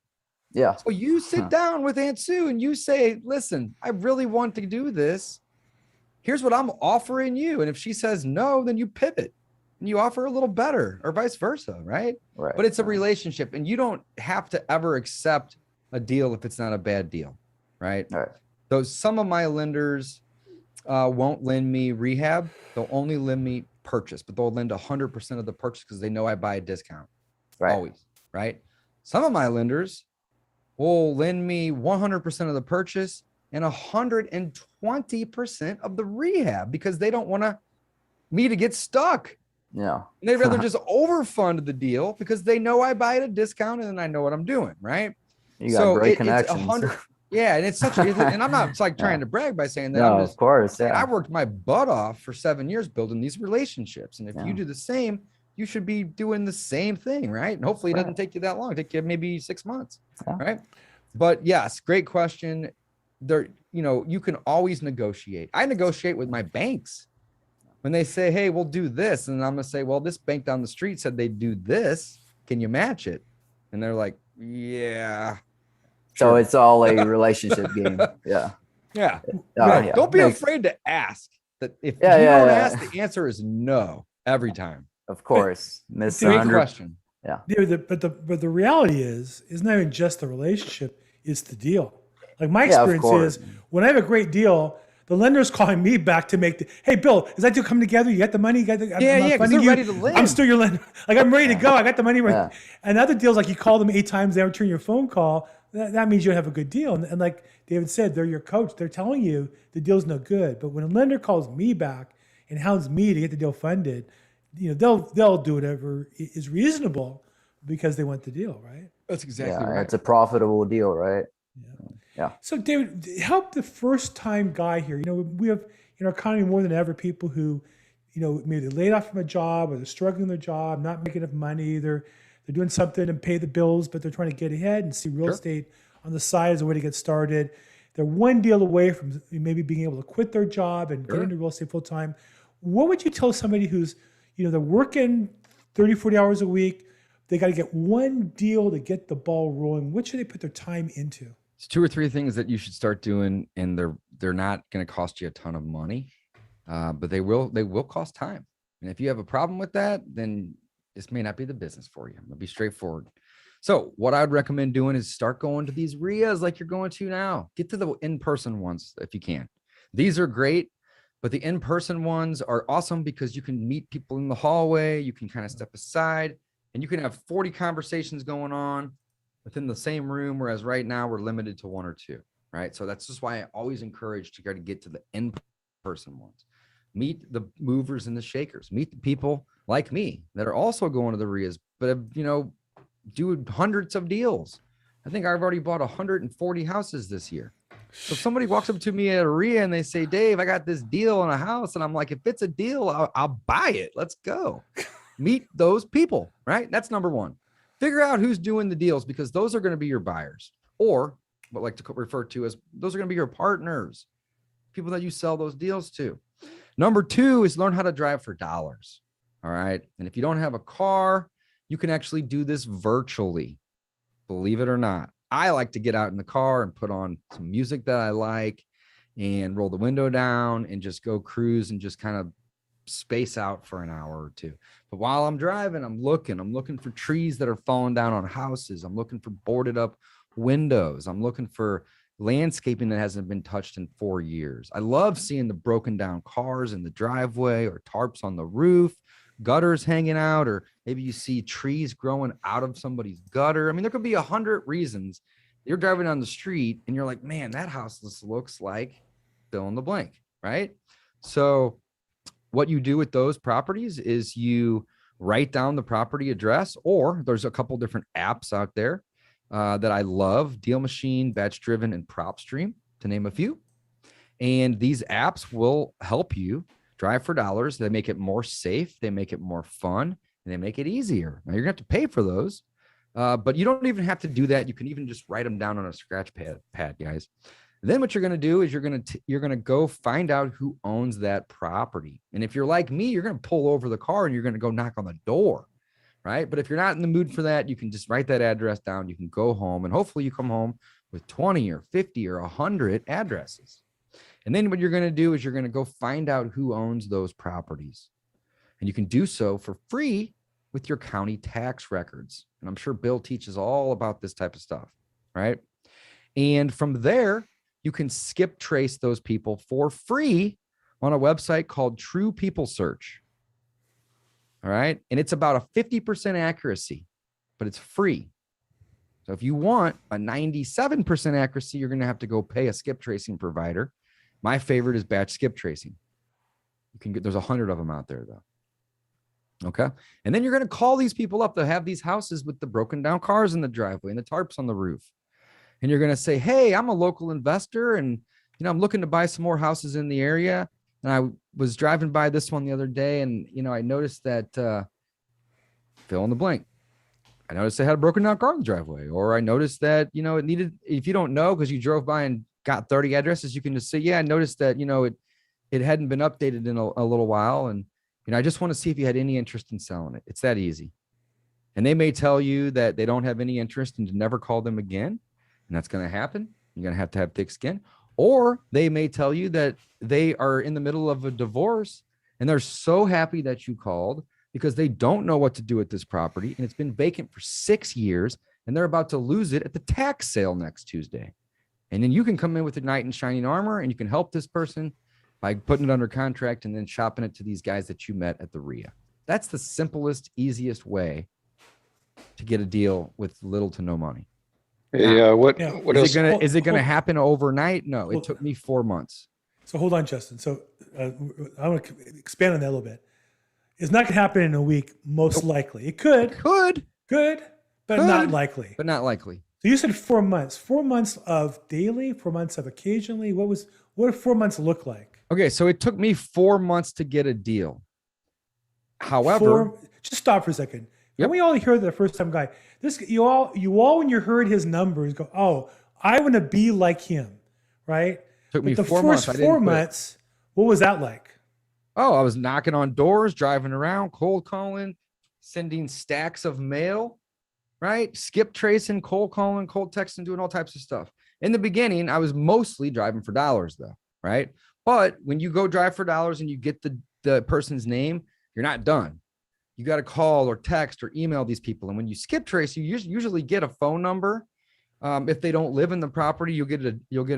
Yeah. So you sit down with Aunt Sue and you say, listen, I really want to do this. Here's what I'm offering you. And if she says no, then you pivot and you offer a little better, or vice versa, right? Right. But it's a relationship, and you don't have to ever accept a deal if it's not a bad deal, right? All right. So some of my lenders won't lend me rehab. They'll only lend me purchase, but they'll lend 100% of the purchase because they know I buy a discount. Right. Always, right? Some of my lenders will lend me 100% of the purchase and 120% of the rehab because they don't want me to get stuck. Yeah. And they'd rather just overfund the deal because they know I buy at a discount and I know what I'm doing, right? You got great connections. It's 100. Yeah, and it's such a, and I'm not like trying to brag by saying that. No, I'm just of course. saying Yeah. I worked my butt off for 7 years building these relationships, and if you do the same, you should be doing the same thing, right? And hopefully it doesn't take you that long. Take you maybe 6 months, right? But yes, great question. There, you can always negotiate. I negotiate with my banks when they say, "Hey, we'll do this," and I'm gonna say, "Well, this bank down the street said they'd do this. Can you match it?" And they're like, "Yeah." So Sure. it's all a relationship game. Yeah. Yeah. Yeah. Don't be afraid to ask. That if you don't ask, the answer is no every time. Of course. Miss Great 100. question. Yeah. But the reality is not even just the relationship, it's the deal. Like my of experience course. is when I have a great deal, the lender's calling me back to make hey, Bill, is that deal coming together? You got the money? You got the, because they're ready to lend. I'm still your lender. Like I'm ready to go. I got the money. Right. Yeah. And other deals, like you call them 8 times, they don't return your phone call. That means you don't have a good deal. And like David said, they're your coach. They're telling you the deal's no good. But when a lender calls me back and hounds me to get the deal funded, they'll do whatever is reasonable because they want the deal, right? That's exactly right. It's a profitable deal, right? Yeah. So David, help the first time guy here. We have in our economy more than ever people who, maybe they're laid off from a job or they're struggling in their job, not making enough money. They're doing something and pay the bills, but they're trying to get ahead and see real estate on the side as a way to get started. They're one deal away from maybe being able to quit their job and get into real estate full time. What would you tell somebody who's, they're working 30, 40 hours a week, they got to get one deal to get the ball rolling? What should they put their time into? It's 2 or 3 things that you should start doing, and they're not going to cost you a ton of money, but they will cost time. And if you have a problem with that, then this may not be the business for you. I'm gonna be straightforward. So what I'd recommend doing is start going to these RIAs like you're going to now. Get to the in-person ones if you can. These are great, but the in-person ones are awesome because you can meet people in the hallway. You can kind of step aside and you can have 40 conversations going on within the same room. Whereas right now we're limited to 1 or 2, right? So that's just why I always encourage to try to get to the in-person ones. Meet the movers and the shakers, meet the people like me that are also going to the RIAs, but have, do hundreds of deals. I think I've already bought 140 houses this year. So if somebody walks up to me at a RIA and they say, Dave, I got this deal on a house. And I'm like, if it's a deal, I'll buy it. Let's go. Meet those people, right? That's number one. Figure out who's doing the deals because those are going to be your buyers, or what I like to refer to as those are going to be your partners, people that you sell those deals to. Number 2 is learn how to drive for dollars. All right. And if you don't have a car, you can actually do this virtually. Believe it or not. I like to get out in the car and put on some music that I like and roll the window down and just go cruise and just kind of space out for an hour or two. But while I'm driving, I'm looking for trees that are falling down on houses. I'm looking for boarded up windows. I'm looking for landscaping that hasn't been touched in 4 years. I love seeing the broken down cars in the driveway or tarps on the roof, gutters hanging out, or maybe you see trees growing out of somebody's gutter. I mean, there could be 100 reasons. You're driving on the street and you're like, man, that house looks like fill in the blank, right? So what you do with those properties is you write down the property address, or there's a couple different apps out there that I love: Deal Machine, Batch Driven, and PropStream, to name a few. And these apps will help you drive for dollars. They make it more safe, they make it more fun, and they make it easier. Now you're gonna have to pay for those, but you don't even have to do that. You can even just write them down on a scratch pad, guys. And then what you're gonna do is you're gonna go find out who owns that property. And if you're like me, you're gonna pull over the car and you're gonna go knock on the door. Right. But if you're not in the mood for that, you can just write that address down. You can go home, and hopefully you come home with 20 or 50 or 100 addresses. And then what you're going to do is you're going to go find out who owns those properties. And you can do so for free with your county tax records. And I'm sure Bill teaches all about this type of stuff. Right. And from there, you can skip trace those people for free on a website called True People Search. All right. And it's about a 50% accuracy, but it's free. So if you want a 97% accuracy, you're going to have to go pay a skip tracing provider. My favorite is Batch Skip Tracing. You can get, there's 100 of them out there though. Okay. And then you're going to call these people up. They'll have these houses with the broken down cars in the driveway and the tarps on the roof. And you're going to say, hey, I'm a local investor and, I'm looking to buy some more houses in the area. And I was driving by this one the other day, and I noticed that fill in the blank. I noticed they had a broken down car in the driveway, or I noticed that it needed. If you don't know because you drove by and got 30 addresses, you can just say, yeah, I noticed that it hadn't been updated in a little while, and I just want to see if you had any interest in selling it. It's that easy. And they may tell you that they don't have any interest and to never call them again, and that's going to happen. You're going to have thick skin. Or they may tell you that they are in the middle of a divorce and they're so happy that you called because they don't know what to do with this property. And it's been vacant for 6 years and they're about to lose it at the tax sale next Tuesday. And then you can come in with a knight in shining armor and you can help this person by putting it under contract and then shopping it to these guys that you met at the RIA. That's the simplest, easiest way to get a deal with little to no money. Yeah. What else? Is it gonna happen overnight? No, it took me 4 months. So hold on, Justin. So I want to expand on that a little bit. It's not going to happen in a week, most likely. It could, but not likely. But not likely. So you said 4 months. 4 months of daily, 4 months of occasionally. What did 4 months look like? Okay, so it took me 4 months to get a deal. However, just stop for a second. Yep. When we all hear the first time guy, you all when you heard his numbers go, oh, I want to be like him, right? Took me the 4 months. First 4 months, what was that like? Oh, I was knocking on doors, driving around, cold calling, sending stacks of mail, right? Skip tracing, cold calling, cold texting, doing all types of stuff. In the beginning, I was mostly driving for dollars though, right? But when you go drive for dollars and you get the person's name, you're not done. You got to call or text or email these people. And when you skip trace, you usually get a phone number. If they don't live in the property, you'll get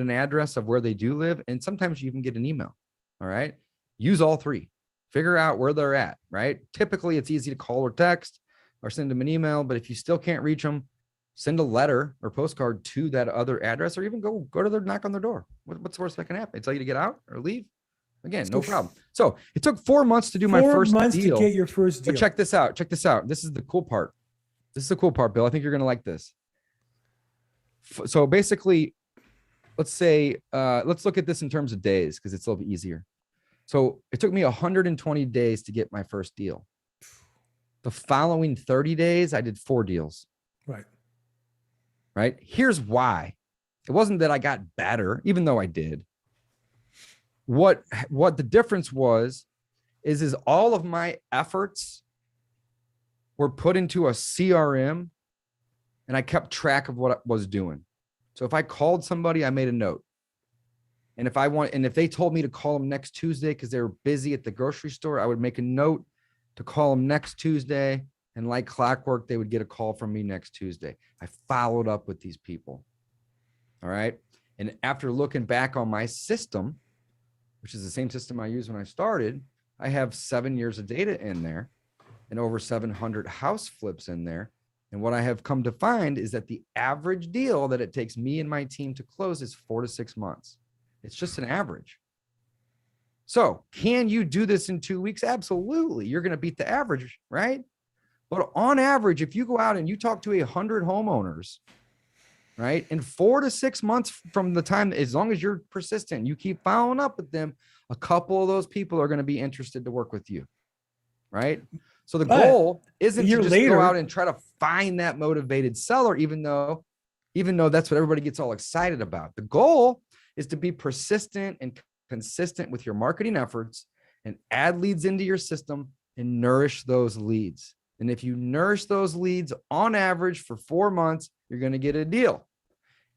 an address of where they do live. And sometimes you even get an email. All right. Use all three. Figure out where they're at, right? Typically, it's easy to call or text or send them an email. But if you still can't reach them, send a letter or postcard to that other address, or even go to their knock on their door. What's the worst that can happen? Tell you to get out or leave. Again, no problem. So it took 4 months to do my first deal. 4 months to get your first deal. But check this out. This is the cool part. Bill. I think you're going to like this. So basically, let's say, let's look at this in terms of days because it's a little bit easier. So it took me 120 days to get my first deal. The following 30 days, I did 4 deals. Right. Here's why. It wasn't that I got better, even though I did. What the difference is all of my efforts were put into a CRM and I kept track of what I was doing. So if I called somebody, I made a note. And if they told me to call them next Tuesday because they were busy at the grocery store, I would make a note to call them next Tuesday. And like clockwork, they would get a call from me next Tuesday. I followed up with these people. All right. And after looking back on my system, which is the same system I used when I started, I have 7 years of data in there and over 700 house flips in there. And what I have come to find is that the average deal that it takes me and my team to close is 4 to 6 months. It's just an average. So can you do this in 2 weeks? Absolutely. You're going to beat the average, right? But on average, if you go out and you talk to 100 homeowners, right, in 4 to 6 months from the time, as long as you're persistent, you keep following up with them, a couple of those people are going to be interested to work with you, right? So the goal isn't to just go out and try to find that motivated seller, even though that's what everybody gets all excited about. The goal is to be persistent and consistent with your marketing efforts and add leads into your system and nourish those leads. And if you nourish those leads on average for 4 months, you're going to get a deal.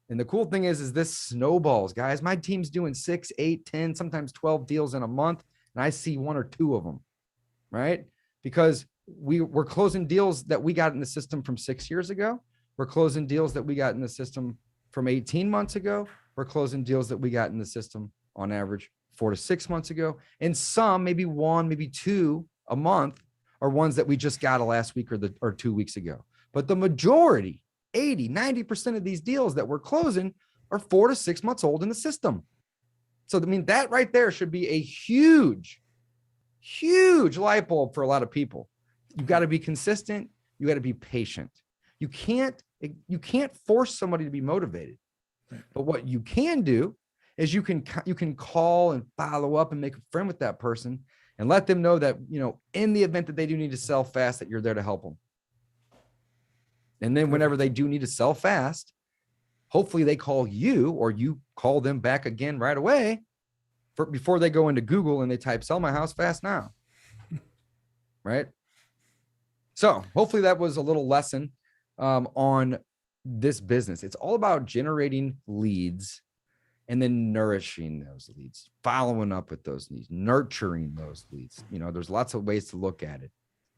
And the cool thing is this snowballs, guys. My team's doing 6, 8, 10, sometimes 12 deals in a month. And I see 1 or 2 of them, right? Because we're closing deals that we got in the system from 6 years ago. We're closing deals that we got in the system from 18 months ago. We're closing deals that we got in the system on average 4 to 6 months ago. And some, maybe 1, maybe 2 a month, are ones that we just got last week or 2 weeks ago. But the majority, 80, 90% of these deals that we're closing are 4 to 6 months old in the system. So, I mean, that right there should be a huge light bulb for a lot of people. You've got to be consistent. You got to be patient. You can't force somebody to be motivated. But what you can do is you can call and follow up and make a friend with that person and let them know that, in the event that they do need to sell fast, that you're there to help them. And then whenever they do need to sell fast, hopefully they call you or you call them back again right away before they go into Google and they type "sell my house fast now." Right? So hopefully that was a little lesson on this business. It's all about generating leads and then nourishing those leads, following up with those leads, nurturing those leads. There's lots of ways to look at it,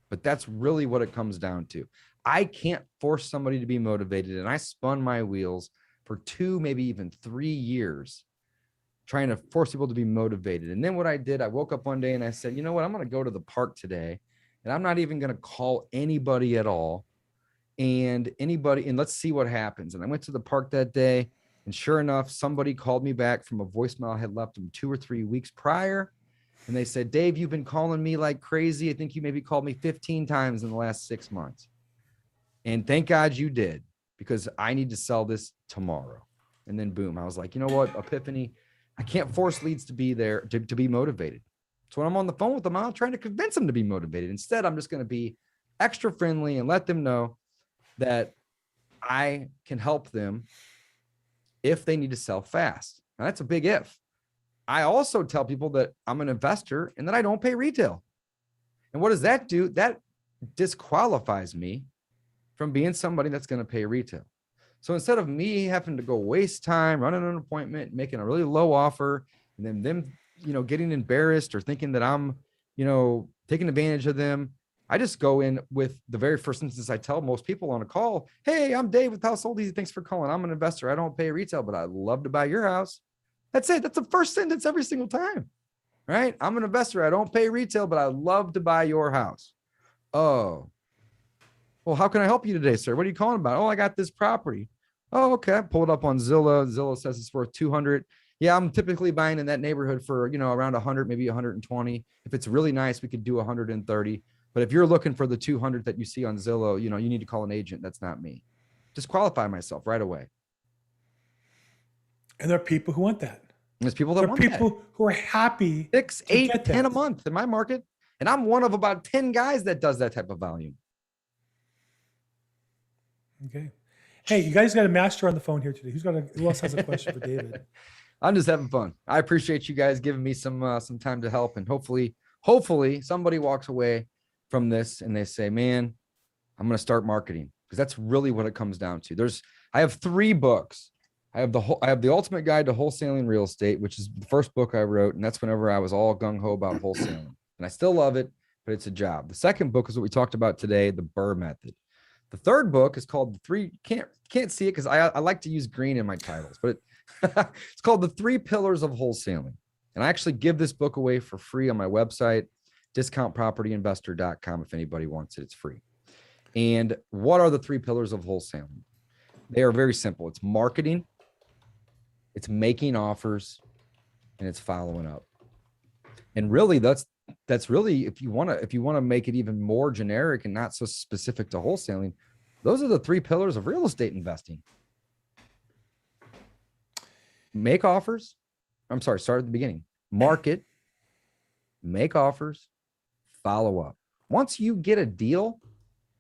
but that's really what it comes down to. I can't force somebody to be motivated. And I spun my wheels for 2, maybe even 3 years, trying to force people to be motivated. And then what I did, I woke up one day and I said, you know what, I'm going to go to the park today and I'm not even going to call anybody at all and let's see what happens. And I went to the park that day. And sure enough, somebody called me back from a voicemail I had left them 2 or 3 weeks prior. And they said, "Dave, you've been calling me like crazy. I think you maybe called me 15 times in the last 6 months. And thank God you did, because I need to sell this tomorrow." And then boom, I was like, you know what, epiphany. I can't force leads to be there, to be motivated. So when I'm on the phone with them, I'm not trying to convince them to be motivated. Instead, I'm just going to be extra friendly and let them know that I can help them if they need to sell fast. Now, that's a big if. I also tell people that I'm an investor and that I don't pay retail. And what does that do? That disqualifies me from being somebody that's going to pay retail. So instead of me having to go waste time running an appointment, making a really low offer, and then them, getting embarrassed or thinking that I'm, taking advantage of them, I just go in with the very first instance. I tell most people on a call, "Hey, I'm Dave with Household Easy. Thanks for calling. I'm an investor. I don't pay retail, but I'd love to buy your house." That's it. That's the first sentence every single time, right? "I'm an investor. I don't pay retail, but I'd love to buy your house." "Oh, well, how can I help you today, sir? What are you calling about?" "Oh, I got this property." "Oh, okay." I pull it up on Zillow. Zillow says it's worth 200. "Yeah, I'm typically buying in that neighborhood for, around 100, maybe 120. If it's really nice, we could do 130. But if you're looking for the 200 that you see on Zillow, you need to call an agent. That's not me." Disqualify myself right away. And there are people who want that. There's people that There are want people that. who are happy 6, to 8, get 10 a that. month in my market. And I'm one of about 10 guys that does that type of volume. Okay. Hey, you guys got a master on the phone here today. Who else has a question for David? I'm just having fun. I appreciate you guys giving me some time to help. And hopefully somebody walks away from this and they say, "Man, I'm going to start marketing," because that's really what it comes down to. I have 3 books. I have the ultimate guide to wholesaling real estate, which is the first book I wrote. And that's whenever I was all gung ho about wholesaling. And I still love it, but it's a job. The second book is what we talked about today, the Burr Method. The third book is called the three, can't see it because I like to use green in my titles, but it's called The 3 Pillars of Wholesaling. And I actually give this book away for free on my website, discountpropertyinvestor.com. If anybody wants it, it's free. And what are the 3 pillars of wholesaling? They are very simple. It's marketing, it's making offers, and it's following up. And really that's really, if you want to make it even more generic and not so specific to wholesaling, those are the 3 pillars of real estate investing. Make offers. I'm sorry, start at the beginning. Market, make offers, follow up. Once you get a deal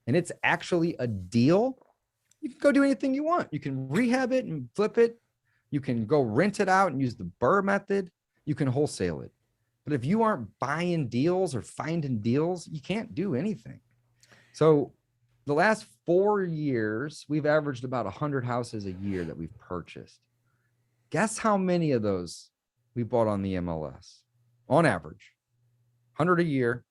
and it's actually a deal, you can go do anything you want. You can rehab it and flip it. You can go rent it out and use the Burr method. You can wholesale it. But if you aren't buying deals or finding deals, you can't do anything. So the last 4 years, we've averaged about 100 houses a year that we've purchased. Guess how many of those we bought on the MLS? On average, 100 a year.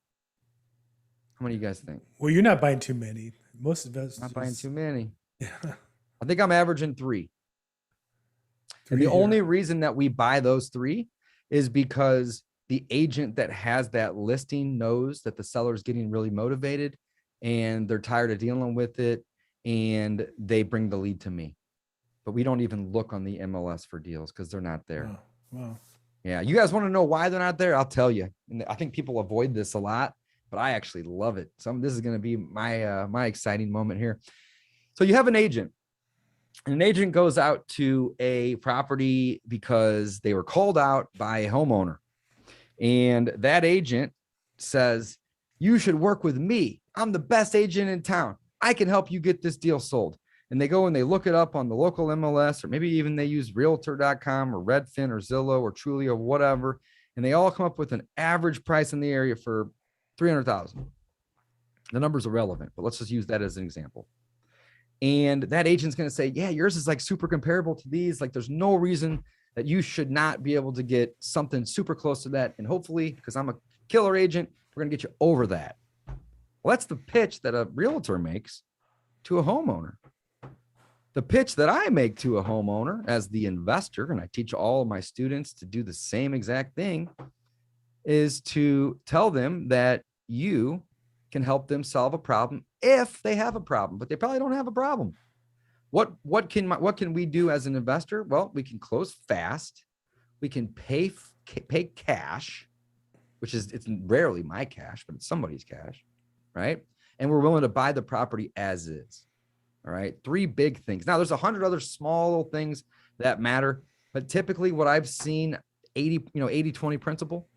How many do you guys think? Well, you're not buying too many. Most of us Not buying too many. Yeah. I think I'm averaging 3. And the only reason that we buy those 3 is because the agent that has that listing knows that the seller is getting really motivated and they're tired of dealing with it, and they bring the lead to me. But we don't even look on the MLS for deals because they're not there. Wow. Yeah. You guys want to know why they're not there? I'll tell you. And I think people avoid this a lot, but I actually love it. This is going to be my exciting moment here. So you have an agent, and an agent goes out to a property because they were called out by a homeowner. And that agent says, you should work with me. I'm the best agent in town. I can help you get this deal sold. And they go and they look it up on the local MLS, or maybe even they use realtor.com or Redfin or Zillow or Trulia or whatever. And they all come up with an average price in the area for $300,000. The number's irrelevant, but let's just use that as an example. And that agent's going to say, yeah, yours is like super comparable to these. Like there's no reason that you should not be able to get something super close to that. And hopefully, because I'm a killer agent, we're going to get you over that. Well, that's the pitch that a realtor makes to a homeowner. The pitch that I make to a homeowner as the investor, and I teach all of my students to do the same exact thing, is to tell them that you can help them solve a problem if they have a problem, but they probably don't have a problem. What can we do as an investor? Well, we can close fast. We can pay cash, which is, it's rarely my cash, but it's somebody's cash, right? And we're willing to buy the property as is. All right. 3 big things. Now there's 100 other small little things that matter, but typically what I've seen 80-20 principle,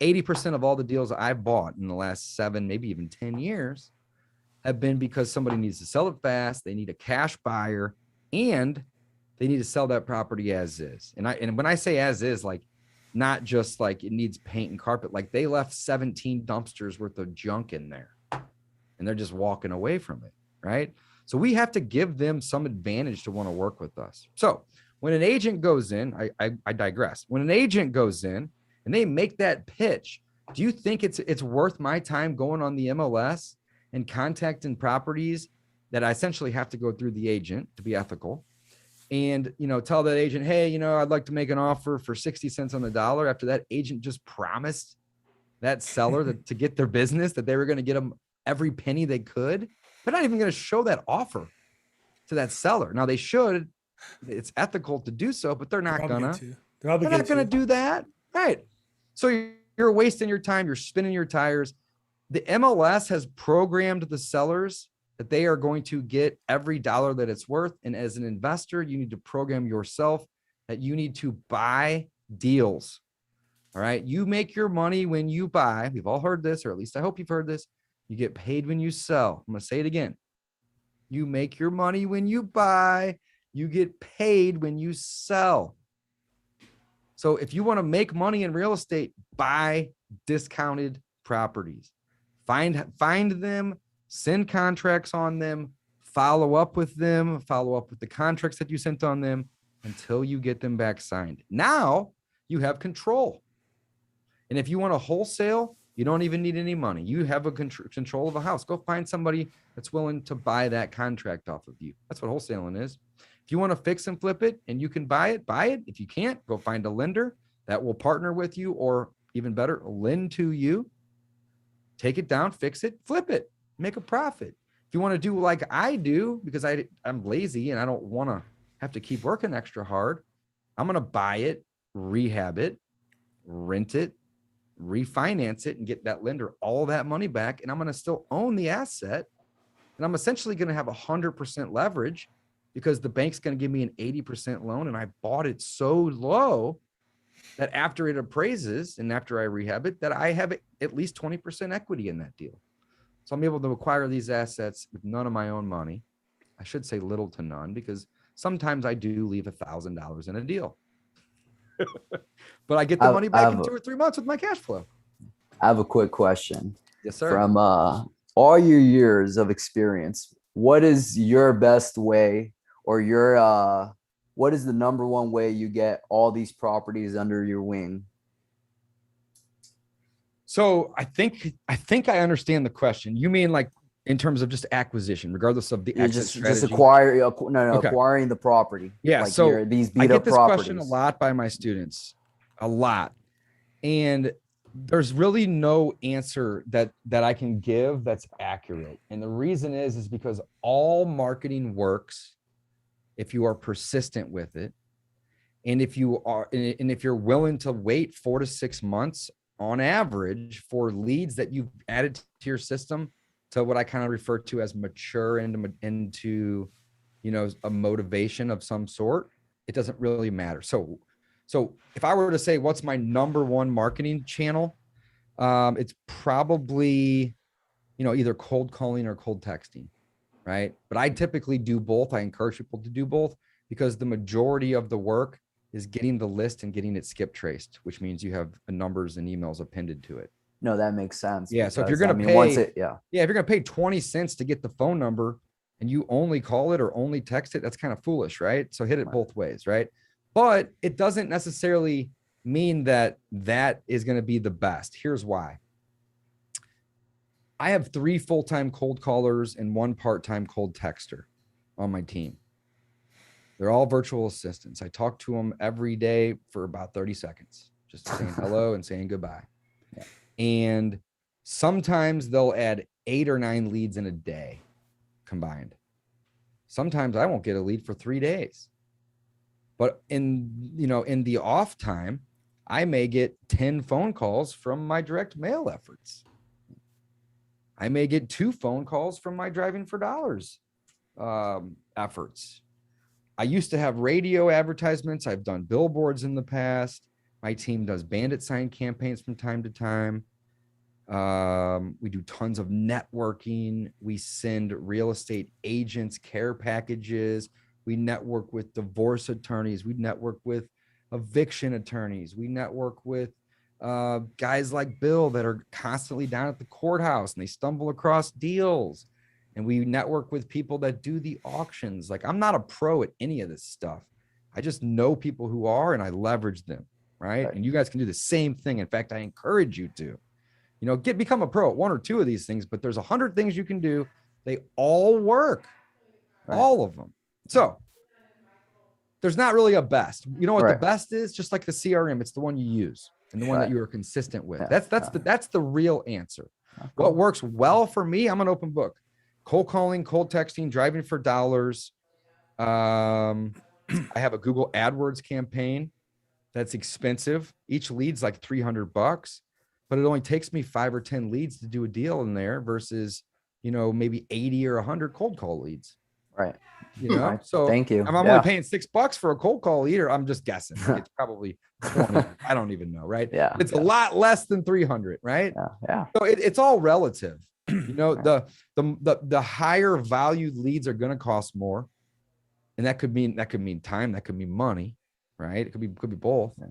80% of all the deals I've bought in the last 7, maybe even 10 years have been because somebody needs to sell it fast. They need a cash buyer, and they need to sell that property as is. And when I say as is, like not just like it needs paint and carpet, like they left 17 dumpsters worth of junk in there and they're just walking away from it. Right. So we have to give them some advantage to want to work with us. So when an agent goes in, I digress. When an agent goes in and they make that pitch, do you think it's worth my time going on the MLS and contacting properties that I essentially have to go through the agent to be ethical and, tell that agent, hey, I'd like to make an offer for 60 cents on the dollar after that agent just promised that seller that to get their business, that they were going to get them every penny they could? They're not even going to show that offer to that seller. Now they should, it's ethical to do so, but they're not going to. They're not going to do that. Right. So you're wasting your time. You're spinning your tires. The MLS has programmed the sellers that they are going to get every dollar that it's worth. And as an investor, you need to program yourself that you need to buy deals. All right. You make your money when you buy. We've all heard this, or at least I hope you've heard this. You get paid when you sell. I'm going to say it again. You make your money when you buy. You get paid when you sell. So if you want to make money in real estate, buy discounted properties. Find them, send contracts on them, follow up with them, follow up with the contracts that you sent on them, until you get them back signed. Now you have control. And if you want to wholesale, you don't even need any money. You have a control of a house. Go find somebody that's willing to buy that contract off of you. That's what wholesaling is. If you want to fix and flip it and you can buy it, buy it. If you can't, go find a lender that will partner with you, or even better, lend to you. Take it down, fix it, flip it, make a profit. If you want to do like I do, because I'm lazy and I don't want to have to keep working extra hard, I'm going to buy it, rehab it, rent it, refinance it, and get that lender all that money back. And I'm going to still own the asset. And I'm essentially going to have 100% leverage, because the bank's going to give me an 80% loan. And I bought it so low that after it appraises and after I rehab it, that I have at least 20% equity in that deal. So I'm able to acquire these assets with none of my own money. I should say little to none, because sometimes I do leave $1,000 in a deal. But I get the money back in 2 or 3 months with my cash flow. I have a quick question. Yes, sir. From all your years of experience, what is your best way, or your what is the number one way you get all these properties under your wing? So I think I understand the question. You mean like in terms of just acquisition, regardless of the exit strategy? Just acquiring the property. Yeah. Like so these I beat get up this properties. question a lot by my students, a lot. And there's really no answer that I can give that's accurate. And the reason is because all marketing works if you are persistent with it. And if you're willing to wait 4 to 6 months on average for leads that you've added to your system, to what I kind of refer to as mature into a motivation of some sort, it doesn't really matter. So if I were to say, what's my number one marketing channel? It's probably, either cold calling or cold texting, right? But I typically do both. I encourage people to do both, because the majority of the work is getting the list and getting it skip traced, which means you have the numbers and emails appended to it. No, that makes sense. Yeah. So if you're going to pay, if you're going to pay 20 cents to get the phone number and you only call it or only text it, that's kind of foolish, right? So hit it both ways, right? But it doesn't necessarily mean that is going to be the best. Here's why. I have 3 full-time cold callers and 1 part-time cold texter on my team. They're all virtual assistants. I talk to them every day for about 30 seconds, just saying hello and saying goodbye. Yeah. And sometimes they'll add 8 or 9 leads in a day combined. Sometimes I won't get a lead for 3 days. But in the off time, I may get 10 phone calls from my direct mail efforts. I may get 2 phone calls from my Driving for Dollars efforts. I used to have radio advertisements. I've done billboards in the past. My team does bandit sign campaigns from time to time. We do tons of networking. We send real estate agents care packages. We network with divorce attorneys. We network with eviction attorneys. We network with guys like Bill that are constantly down at the courthouse and they stumble across deals. And we network with people that do the auctions. Like, I'm not a pro at any of this stuff. I just know people who are, and I leverage them, right? And you guys can do the same thing. In fact, I encourage you to, become a pro at 1 or 2 of these things, but there's 100 things you can do. They all work, all of them. So there's not really a best. You know what the best is? Just like the CRM, it's the one you use and the one that you are consistent with. That's the real answer. What works well for me, I'm an open book. Cold calling, cold texting, Driving for Dollars. I have a Google AdWords campaign that's expensive. Each lead's like $300, but it only takes me 5 or 10 leads to do a deal in there versus, maybe 80 or 100 cold call leads. Right. So thank you. I'm only paying $6 for a cold call lead, or I'm just guessing. It's probably 20. I don't even know. Right. Yeah. It's a lot less than 300. Right. Yeah. So it's all relative. The higher valued leads are going to cost more. And that could mean time, that could mean money, right? It could be both. Yeah.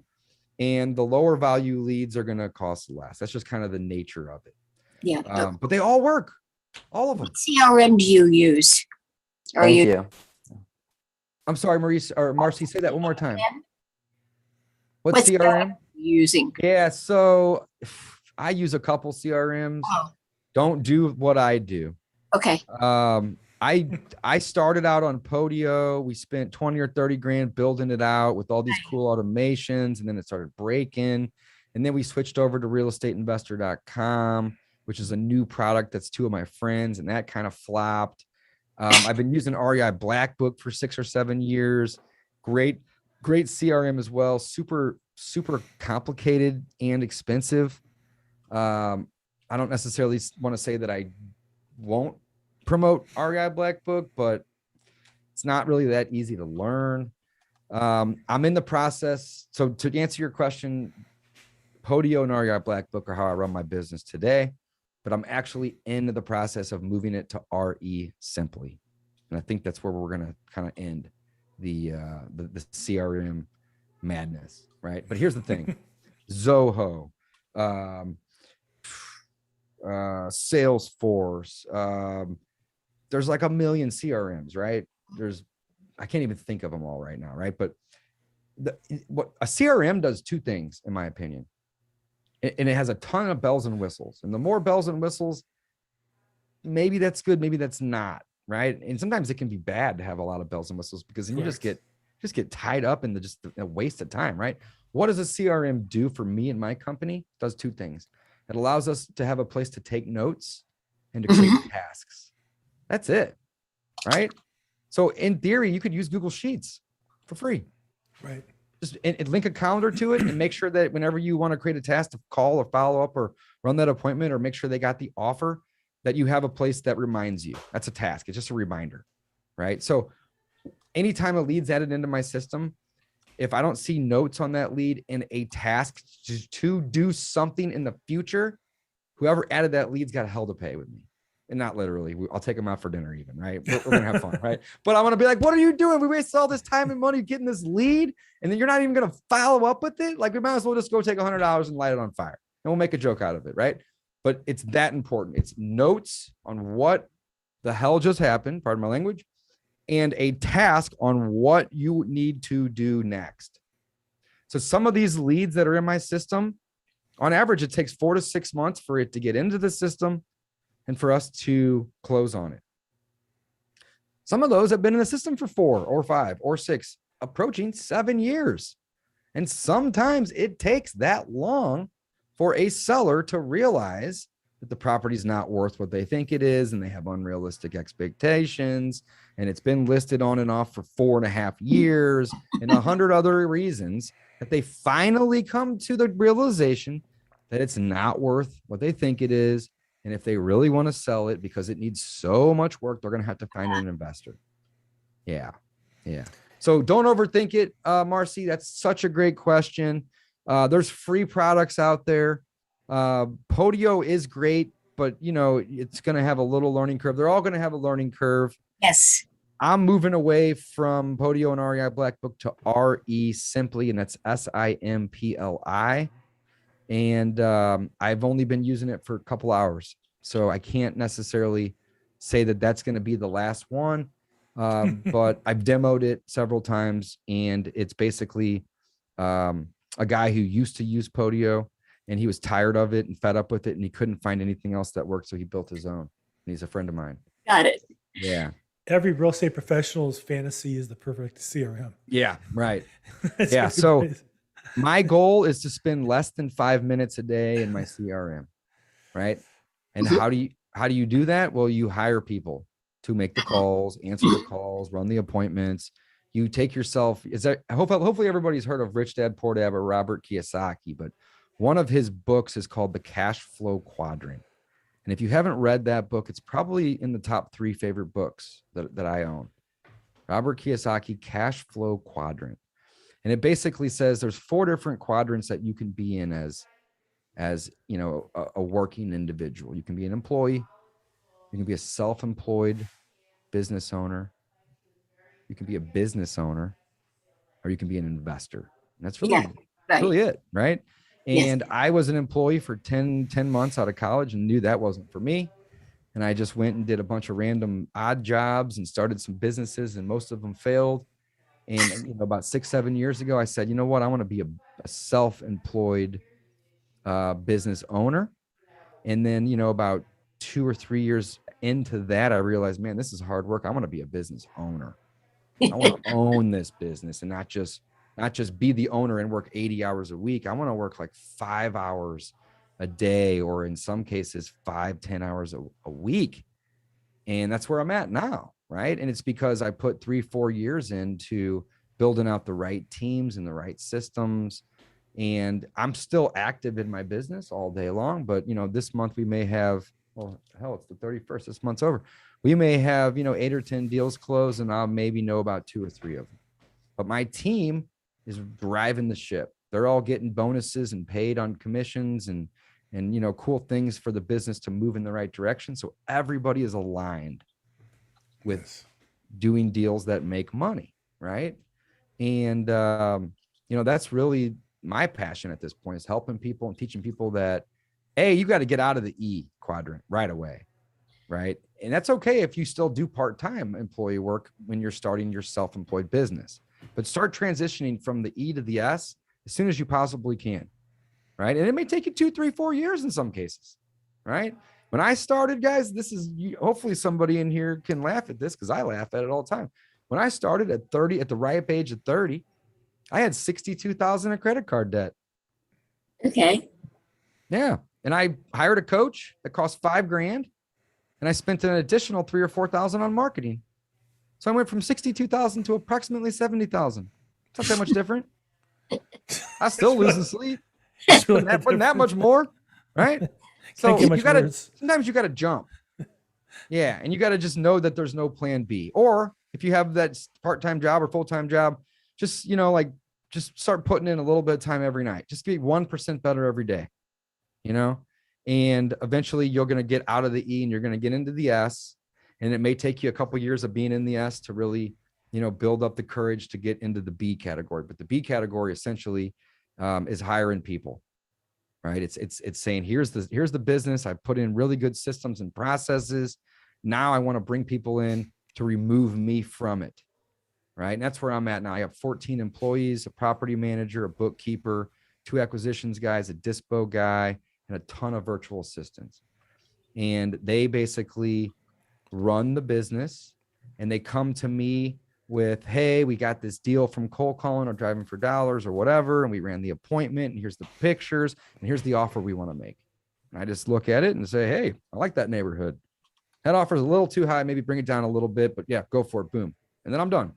And the lower value leads are going to cost less. That's just kind of the nature of it. Yeah. But they all work. All of them. What CRM do you use? Thank you. I'm sorry, Maurice or Marcy, say that one more time. What What's CRM? using? Yeah, so I use a couple CRMs. Oh, Don't do what I do. okay. I started out on Podio. We spent 20 or 30 grand building it out with all these cool automations, and then it started breaking. And then we switched over to realestateinvestor.com, which is a new product that's two of my friends, and that kind of flopped. I've been using REI Black Book for 6 or 7 years. Great CRM as well. Super complicated and expensive. I don't necessarily want to say that I won't promote REI Black Book, but it's not really that easy to learn. I'm in the process. So to answer your question, Podio and REI Black Book are how I run my business today, but I'm actually in the process of moving it to RE Simply. And I think that's where we're going to kind of end the CRM madness, right? But here's the thing. Zoho, Salesforce, there's like a million CRMs, right? I can't even think of them all right now, right? But what a CRM does two things, in my opinion, and it has a ton of bells and whistles. And the more bells and whistles, maybe that's good, maybe that's not, right? And sometimes it can be bad to have a lot of bells and whistles because then you just get tied up in just a waste of time, right? What does a CRM do for me and my company? It does two things. It allows us to have a place to take notes and to create tasks. That's it, right? So in theory, you could use Google Sheets for free. Right. Just and link a calendar to it and make sure that whenever you want to create a task to call or follow up or run that appointment or make sure they got the offer, that you have a place that reminds you. That's a task. It's just a reminder, right? So anytime a lead's added into my system, if I don't see notes on that lead and a task to do something in the future, whoever added that lead's got hell to pay with me. And not literally, I'll take them out for dinner even, right? We're going to have fun, right? But I'm going to be like, what are you doing? We wasted all this time and money getting this lead, and then you're not even going to follow up with it? Like, we might as well just go take $100 and light it on fire, and we'll make a joke out of it, right? But it's that important. It's notes on what the hell just happened, pardon my language, and a task on what you need to do next. So some of these leads that are in my system, on average, it takes 4 to 6 months for it to get into the system and for us to close on it. Some of those have been in the system for 4 or 5 or 6, approaching 7 years. And sometimes it takes that long for a seller to realize that the property's not worth what they think it is, and they have unrealistic expectations, and it's been listed on and off for 4.5 years and 100 other reasons, that they finally come to the realization that it's not worth what they think it is. And if they really want to sell it because it needs so much work, they're going to have to find an investor. Yeah. So don't overthink it, Marcy. That's such a great question. There's free products out there. Podio is great, but it's going to have a little learning curve. They're all going to have a learning curve. Yes. I'm moving away from Podio and REI Black Book to RE Simply, and that's SIMPLI. And I've only been using it for a couple hours, so I can't necessarily say that that's going to be the last one. But I've demoed it several times, and it's basically a guy who used to use Podio, and he was tired of it and fed up with it, and he couldn't find anything else that worked, so he built his own. And he's a friend of mine. Got it. Yeah. Every real estate professional's fantasy is the perfect CRM. Yeah. Right. That's Yeah. really So nice. my goal is to spend less than 5 minutes a day in my CRM. Right. And how do you do that? Well, you hire people to make the calls, answer the calls, run the appointments. You take yourself, hopefully everybody's heard of Rich Dad Poor Dad or Robert Kiyosaki, but one of his books is called The Cash Flow Quadrant. And if you haven't read that book, it's probably in the top 3 favorite books that I own. Robert Kiyosaki, Cash Flow Quadrant. And it basically says there's 4 different quadrants that you can be in as a working individual. You can be an employee. You can be a self-employed business owner. You can be a business owner, or you can be an investor. And that's really, right. really it, right? Yes. And I was an employee for 10 months out of college and knew that wasn't for me. And I just went and did a bunch of random odd jobs and started some businesses, and most of them failed. And about 6-7 years ago, I said, you know what? I want to be a self-employed business owner. And then, about 2 or 3 years into that, I realized, man, this is hard work. I want to be a business owner. I want to own this business and not just be the owner and work 80 hours a week. I want to work like 5 hours a day, or in some cases 5-10 hours a week. And that's where I'm at now. Right. And it's because I put 3-4 years into building out the right teams and the right systems. And I'm still active in my business all day long. But, this month we may have, well, hell, it's the 31st. This month's over. We may have, 8 or 10 deals closed, and I'll maybe know about 2 or 3 of them. But my team is driving the ship. They're all getting bonuses and paid on commissions and cool things for the business to move in the right direction. So everybody is aligned with doing deals that make money. Right. And, that's really my passion at this point, is helping people and teaching people that, hey, you got to get out of the E quadrant right away. Right. And that's okay if you still do part-time employee work when you're starting your self-employed business, but start transitioning from the E to the S as soon as you possibly can. Right. And it may take you 2, 3, 4 years in some cases. Right. When I started, guys, hopefully somebody in here can laugh at this, because I laugh at it all the time. When I started at 30, at the ripe age of 30, I had $62,000 in credit card debt. Okay. Yeah. And I hired a coach that cost $5,000, and I spent an additional $3,000 or $4,000 on marketing. So I went from 62,000 to approximately 70,000. It's not that much different. I still losing sleep. Wasn't that much more, right? So sometimes you gotta jump. Yeah. And you got to just know that there's no plan B. Or if you have that part-time job or full-time job, just, just start putting in a little bit of time every night. Just be 1% better every day, and eventually you're going to get out of the E and you're going to get into the S. And it may take you a couple of years of being in the S to really, build up the courage to get into the B category. But the B category essentially is hiring people. Right. It's saying, here's the business. I put in really good systems and processes. Now I want to bring people in to remove me from it. Right. And that's where I'm at now. I have 14 employees, a property manager, a bookkeeper, 2 acquisitions guys, a dispo guy, and a ton of virtual assistants. And they basically run the business, and they come to me with, hey, we got this deal from cold calling or driving for dollars or whatever. And we ran the appointment, and here's the pictures, and here's the offer we want to make. And I just look at it and say, hey, I like that neighborhood. That offer is a little too high. Maybe bring it down a little bit, but yeah, go for it. Boom. And then I'm done.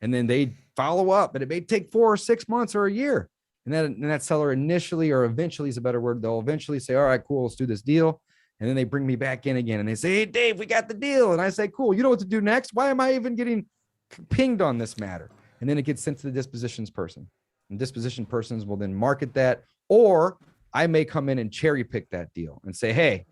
And then they follow up, but it may take 4 or 6 months or a year. And then that seller initially, or eventually is a better word, they'll eventually say, all right, cool, let's do this deal. And then they bring me back in again and they say, hey, Dave, we got the deal. And I say, cool, you know what to do next? Why am I even getting pinged on this matter? And then it gets sent to the dispositions person. And disposition persons will then market that. Or I may come in and cherry pick that deal and say, hey,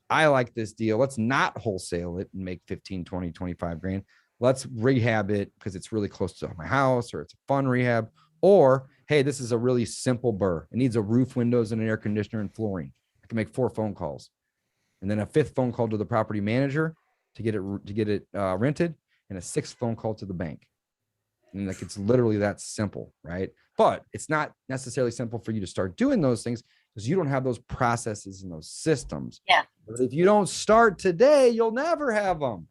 I like this deal. Let's not wholesale it and make 15, 20, 25 grand. Let's rehab it because it's really close to my house, or it's a fun rehab. Or, hey, this is a really simple burr. It needs a roof, windows, and an air conditioner and flooring. I can make 4 phone calls, and then a 5th phone call to the property manager to get it rented, and a 6th phone call to the bank. And like, it's literally that simple, right? But it's not necessarily simple for you to start doing those things because you don't have those processes and those systems. Yeah. But if you don't start today, you'll never have them.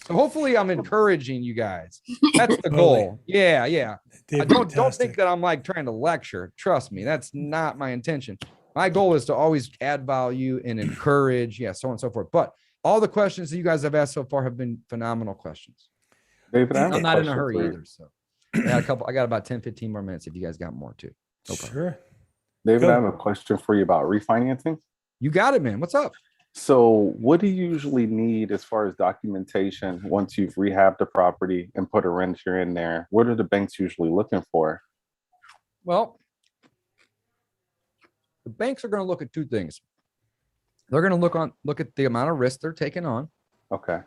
So hopefully I'm encouraging you guys. That's the goal. Yeah. Don't think that I'm like trying to lecture. Trust me, that's not my intention. My goal is to always add value and encourage, so on and so forth. But all the questions that you guys have asked so far have been phenomenal questions. David, I'm not in a hurry either. So I got about 10, 15 more minutes if you guys got more too. No problem. Sure. David, I have a question for you about refinancing. You got it, man. What's up? So what do you usually need as far as documentation once you've rehabbed the property and put a renter in there? What are the banks usually looking for? Well, the banks are going to look at 2 things. They're going to look at the amount of risk they're taking on. Okay. And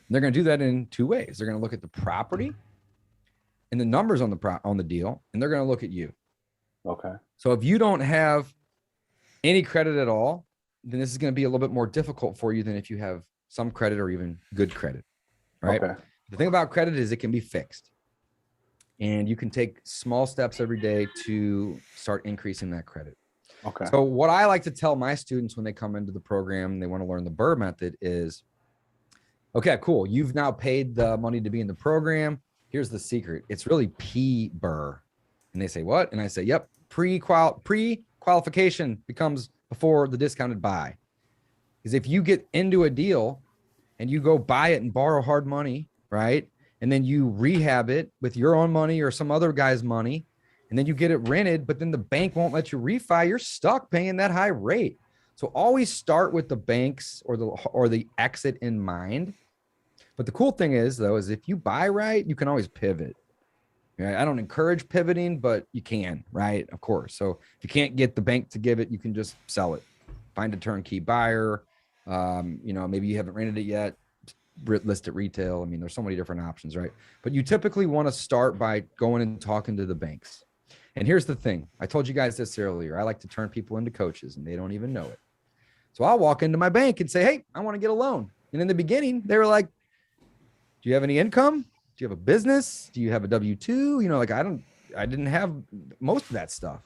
they're going to do that in 2 ways. They're going to look at the property and the numbers on the deal, and they're going to look at you. Okay. So if you don't have any credit at all, then this is going to be a little bit more difficult for you than if you have some credit or even good credit, right? Okay. The thing about credit is it can be fixed. And you can take small steps every day to start increasing that credit. Okay. So what I like to tell my students when they come into the program and they want to learn the Burr method is, okay, cool. You've now paid the money to be in the program. Here's the secret. It's really P-Burr. And they say, what? And I say, yep, pre-qualification becomes before the discounted buy. Because if you get into a deal and you go buy it and borrow hard money, right? And then you rehab it with your own money or some other guy's money, and then you get it rented, but then the bank won't let you refi, you're stuck paying that high rate. So always start with the banks or the exit in mind. But the cool thing is, though, is if you buy right, you can always pivot. Right? I don't encourage pivoting, but you can, right? Of course. So if you can't get the bank to give it, you can just sell it. Find a turnkey buyer. Maybe you haven't rented it yet. List at retail. I mean, there's so many different options, right? But you typically want to start by going and talking to the banks. And here's the thing. I told you guys this earlier. I like to turn people into coaches and they don't even know it. So I'll walk into my bank and say, hey, I want to get a loan. And in the beginning, they were like, do you have any income? Do you have a business? Do you have a W-2? I didn't have most of that stuff.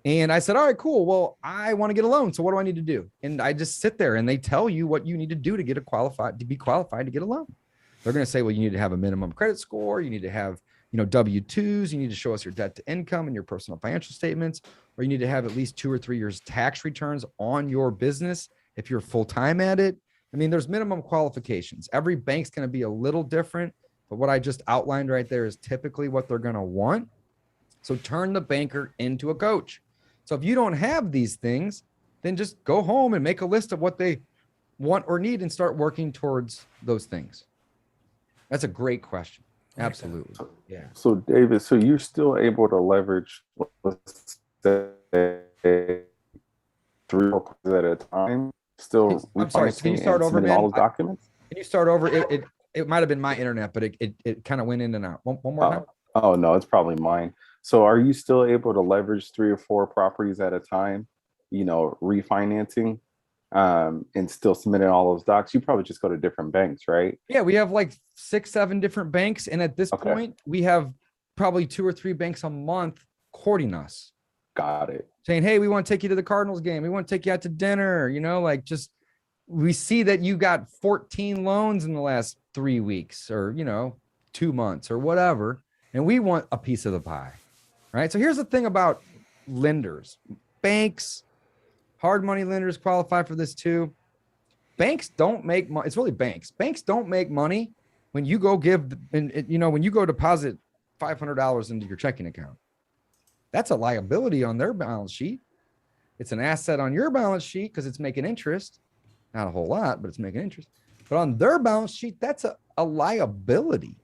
And I said, all right, cool. Well, I want to get a loan. So what do I need to do? And I just sit there and they tell you what you need to do to be qualified to get a loan. They're going to say, well, you need to have a minimum credit score. You need to have, W-2s. You need to show us your debt to income and your personal financial statements, or you need to have at least 2 or 3 years tax returns on your business if you're full-time at it. I mean, there's minimum qualifications. Every bank's going to be a little different, but what I just outlined right there is typically what they're going to want. So turn the banker into a coach. So if you don't have these things, then just go home and make a list of what they want or need and start working towards those things. That's a great question. Absolutely. Yeah. So David, so you're still able to leverage, let's say, 3 or 4 at a time, still. I'm sorry. Can you start over, man? All those documents? Can you start over? It might have been my internet, but it kind of went in and out. One more time. Oh, no, it's probably mine. So are you still able to leverage 3 or 4 properties at a time, refinancing, and still submitting all those docs? You probably just go to different banks, right? Yeah, we have like 6, 7 different banks. And at this point, we have probably 2 or 3 banks a month courting us. Got it. Saying, hey, we want to take you to the Cardinals game. We want to take you out to dinner. We see that you got 14 loans in the last 3 weeks or, 2 months or whatever. And we want a piece of the pie. Right. So here's the thing about lenders, banks, hard money lenders qualify for this too. Banks don't make money. It's really banks. Banks don't make money when you go when you go deposit $500 into your checking account. That's a liability on their balance sheet. It's an asset on your balance sheet because it's making interest. Not a whole lot, but it's making interest. But on their balance sheet, that's a liability.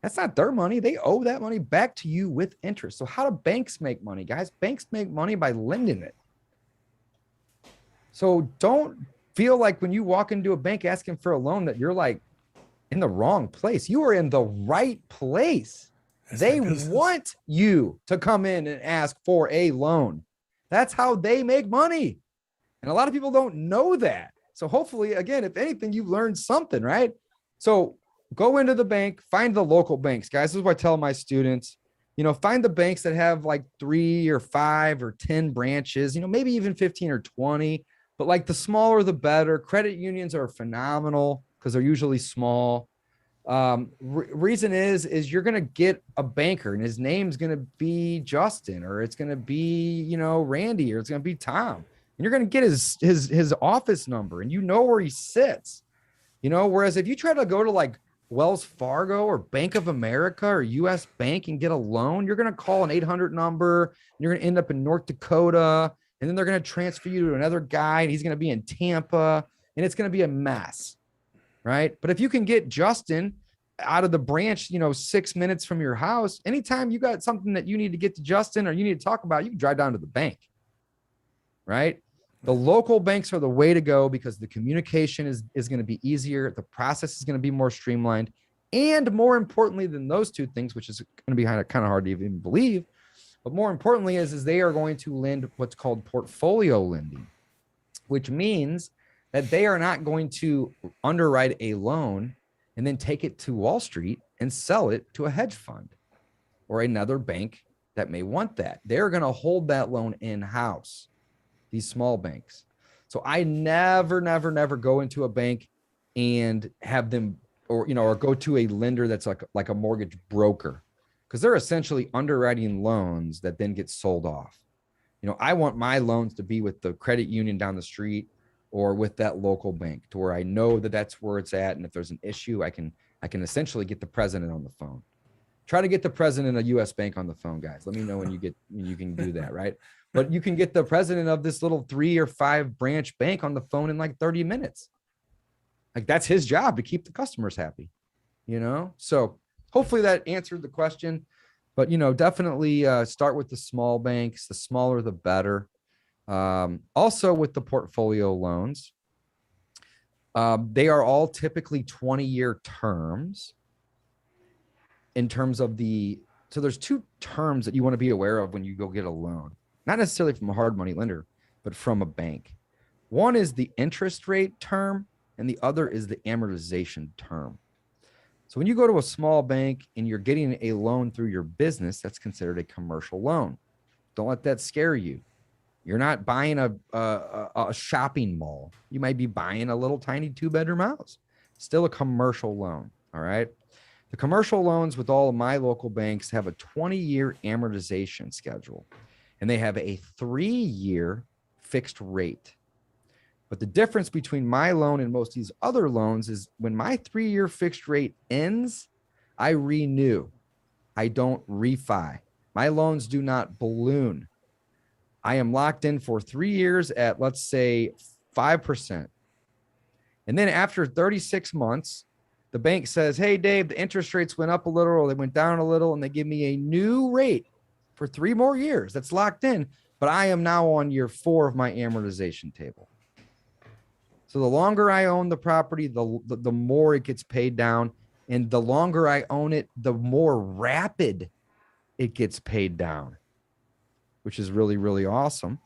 That's not their money. They owe that money back to you with interest. So how do banks make money, guys? Banks make money by lending it. So don't feel like when you walk into a bank asking for a loan that you're like in the wrong place. You are in the right place. They want you to come in and ask for a loan. That's how they make money. And a lot of people don't know that. So hopefully, again, if anything, you've learned something, right? So go into the bank, find the local banks, guys. This is what I tell my students, find the banks that have like 3 or 5 or 10 branches, maybe even 15 or 20, but like the smaller, the better. Credit unions are phenomenal because they're usually small. Reason is you're going to get a banker and his name's going to be Justin, or it's going to be, Randy, or it's going to be Tom, and you're going to get his office number and where he sits, whereas if you try to go to like Wells Fargo or Bank of America or US Bank and get a loan, you're going to call an 800 number and you're going to end up in North Dakota, and then they're going to transfer you to another guy and he's going to be in Tampa, and it's going to be a mess, right? But if you can get Justin out of the branch, 6 minutes from your house, anytime you got something that you need to get to Justin or you need to talk about, you can drive down to the bank, right? The local banks are the way to go because the communication is going to be easier. The process is going to be more streamlined. And more importantly than those two things, which is going to be kind of hard to even believe, but more importantly is they are going to lend what's called portfolio lending, which means that they are not going to underwrite a loan and then take it to Wall Street and sell it to a hedge fund or another bank that may want that. They're going to hold that loan in-house, these small banks. So I never go into a bank and have them, or go to a lender that's like a mortgage broker, because they're essentially underwriting loans that then get sold off. I want my loans to be with the credit union down the street or with that local bank, to where I know that that's where it's at. And if there's an issue, I can essentially get the president on the phone. Try to get the president of a US bank on the phone, guys. Let me know when you can do that, right? But you can get the president of this little 3 or 5 branch bank on the phone in like 30 minutes. Like, that's his job, to keep the customers happy, So hopefully that answered the question, but, definitely start with the small banks. The smaller, the better. Also with the portfolio loans, they are all typically 20-year terms. In terms of so there's 2 terms that you want to be aware of when you go get a loan, not necessarily from a hard money lender, but from a bank. One is the interest rate term, and the other is the amortization term. So when you go to a small bank and you're getting a loan through your business, that's considered a commercial loan. Don't let that scare you. You're not buying a shopping mall. You might be buying a little tiny 2-bedroom house. Still a commercial loan. All right. The commercial loans with all of my local banks have a 20-year amortization schedule, and they have a 3-year fixed rate. But the difference between my loan and most of these other loans is when my 3-year fixed rate ends, I renew. I don't refi. My loans do not balloon. I am locked in for 3 years at, let's say, 5%. And then after 36 months, the bank says, hey, Dave, the interest rates went up a little, or they went down a little, and they give me a new rate for 3 more years that's locked in. But I am now on year 4 of my amortization table. So the longer I own the property, the more it gets paid down. And the longer I own it, the more rapid it gets paid down, which is really, really awesome.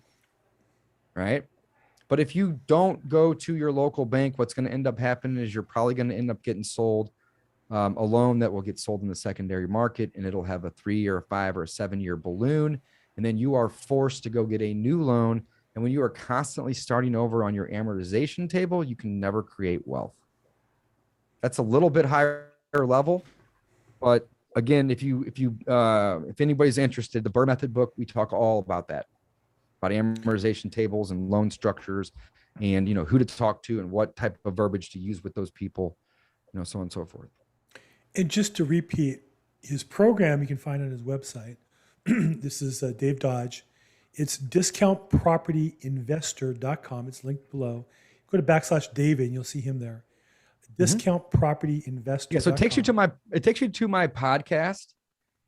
Right? But if you don't go to your local bank, what's going to end up happening is you're probably going to end up getting sold a loan that will get sold in the secondary market, and it'll have a 3 or a 5 or a 7-year balloon. And then you are forced to go get a new loan. And when you are constantly starting over on your amortization table, you can never create wealth. That's a little bit higher level. But again, if anybody's interested, the Burr Method book, we talk all about that. About amortization tables and loan structures, and who to talk to and what type of verbiage to use with those people, so on and so forth. And just to repeat, his program you can find on his website. This is Dave Dodge. It's discountpropertyinvestor.com. It's linked below. Go to /David and you'll see him there. Discountpropertyinvestor. Yeah, so it takes you to my podcast.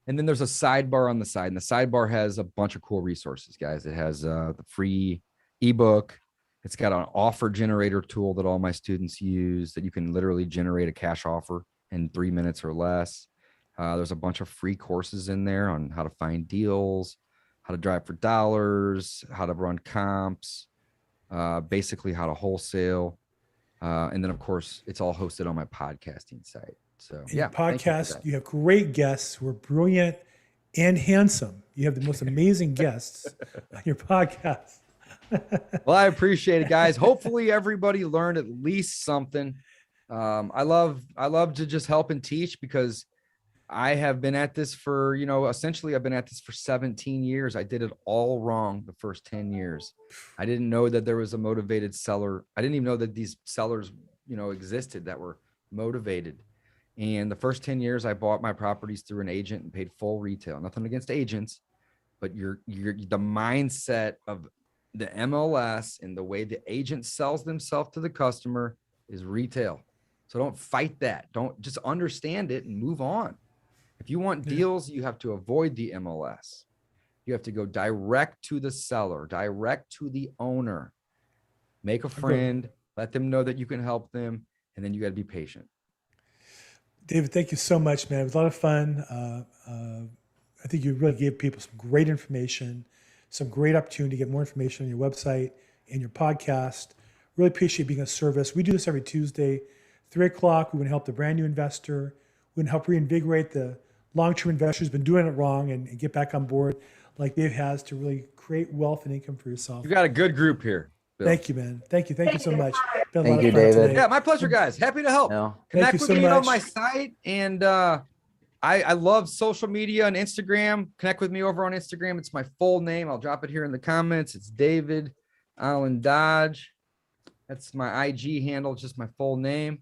And then there's a sidebar on the side, and the sidebar has a bunch of cool resources, guys. It has the free ebook. It's got an offer generator tool that all my students use, that you can literally generate a cash offer in 3 minutes or less. There's a bunch of free courses in there on how to find deals, how to drive for dollars, how to run comps, basically how to wholesale. And then, of course, it's all hosted on my podcasting site. So, in your podcast, you have great guests who are brilliant and handsome. You have the most amazing guests on your podcast. Well, I appreciate it, guys. Hopefully everybody learned at least something. I love to just help and teach, because I have been at this for, essentially I've been at this for 17 years. I did it all wrong the first 10 years. I didn't know that there was a motivated seller. I didn't even know that these sellers, existed that were motivated. And the first 10 years, I bought my properties through an agent and paid full retail. Nothing against agents, but the mindset of the MLS and the way the agent sells themselves to the customer is retail. So don't fight that. Don't, just understand it and move on. If you want deals, you have to avoid the MLS. You have to go direct to the seller, direct to the owner. Make a friend, let them know that you can help them, and then you got to be patient. David, thank you so much, man. It was a lot of fun. I think you really gave people some great information, some great opportunity to get more information on your website and your podcast. Really appreciate being of service. We do this every Tuesday, 3 o'clock, we want to help the brand new investor. We want to help reinvigorate the long-term investor who's been doing it wrong and get back on board like Dave has to really create wealth and income for yourself. You got a good group here, Bill. Thank you, man. Thank you. Thank you so much. Been a Thank lot you, of fun David. today. Yeah, my pleasure, guys. Happy to help. No. Connect you with so me on much. my site. And I love social media and Instagram. Connect with me over on Instagram. It's my full name. I'll drop it here in the comments. It's David Allen Dodge. That's my IG handle, just my full name.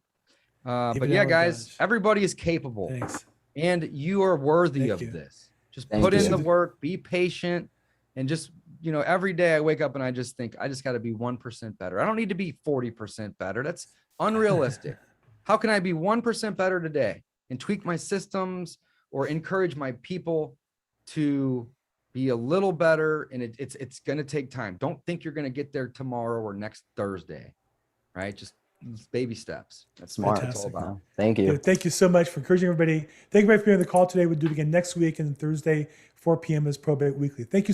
But David yeah, Allen guys, Dodge. everybody is capable. Thanks. And you are worthy Thank of you. this. Just Thank put in you. the work, be patient, and just, every day I wake up and I just think I just got to be 1% better. I don't need to be 40% better. That's unrealistic. How can I be 1% better today and tweak my systems or encourage my people to be a little better? And it's going to take time. Don't think you're going to get there tomorrow or next Thursday, right? Just baby steps. That's Smart. what it's all Fantastic. about. No, thank you. David, thank you so much for encouraging everybody. Thank you very much for being on the call today. We'll do it again next week and Thursday, 4 p.m. is Probate Weekly. Thank you so much.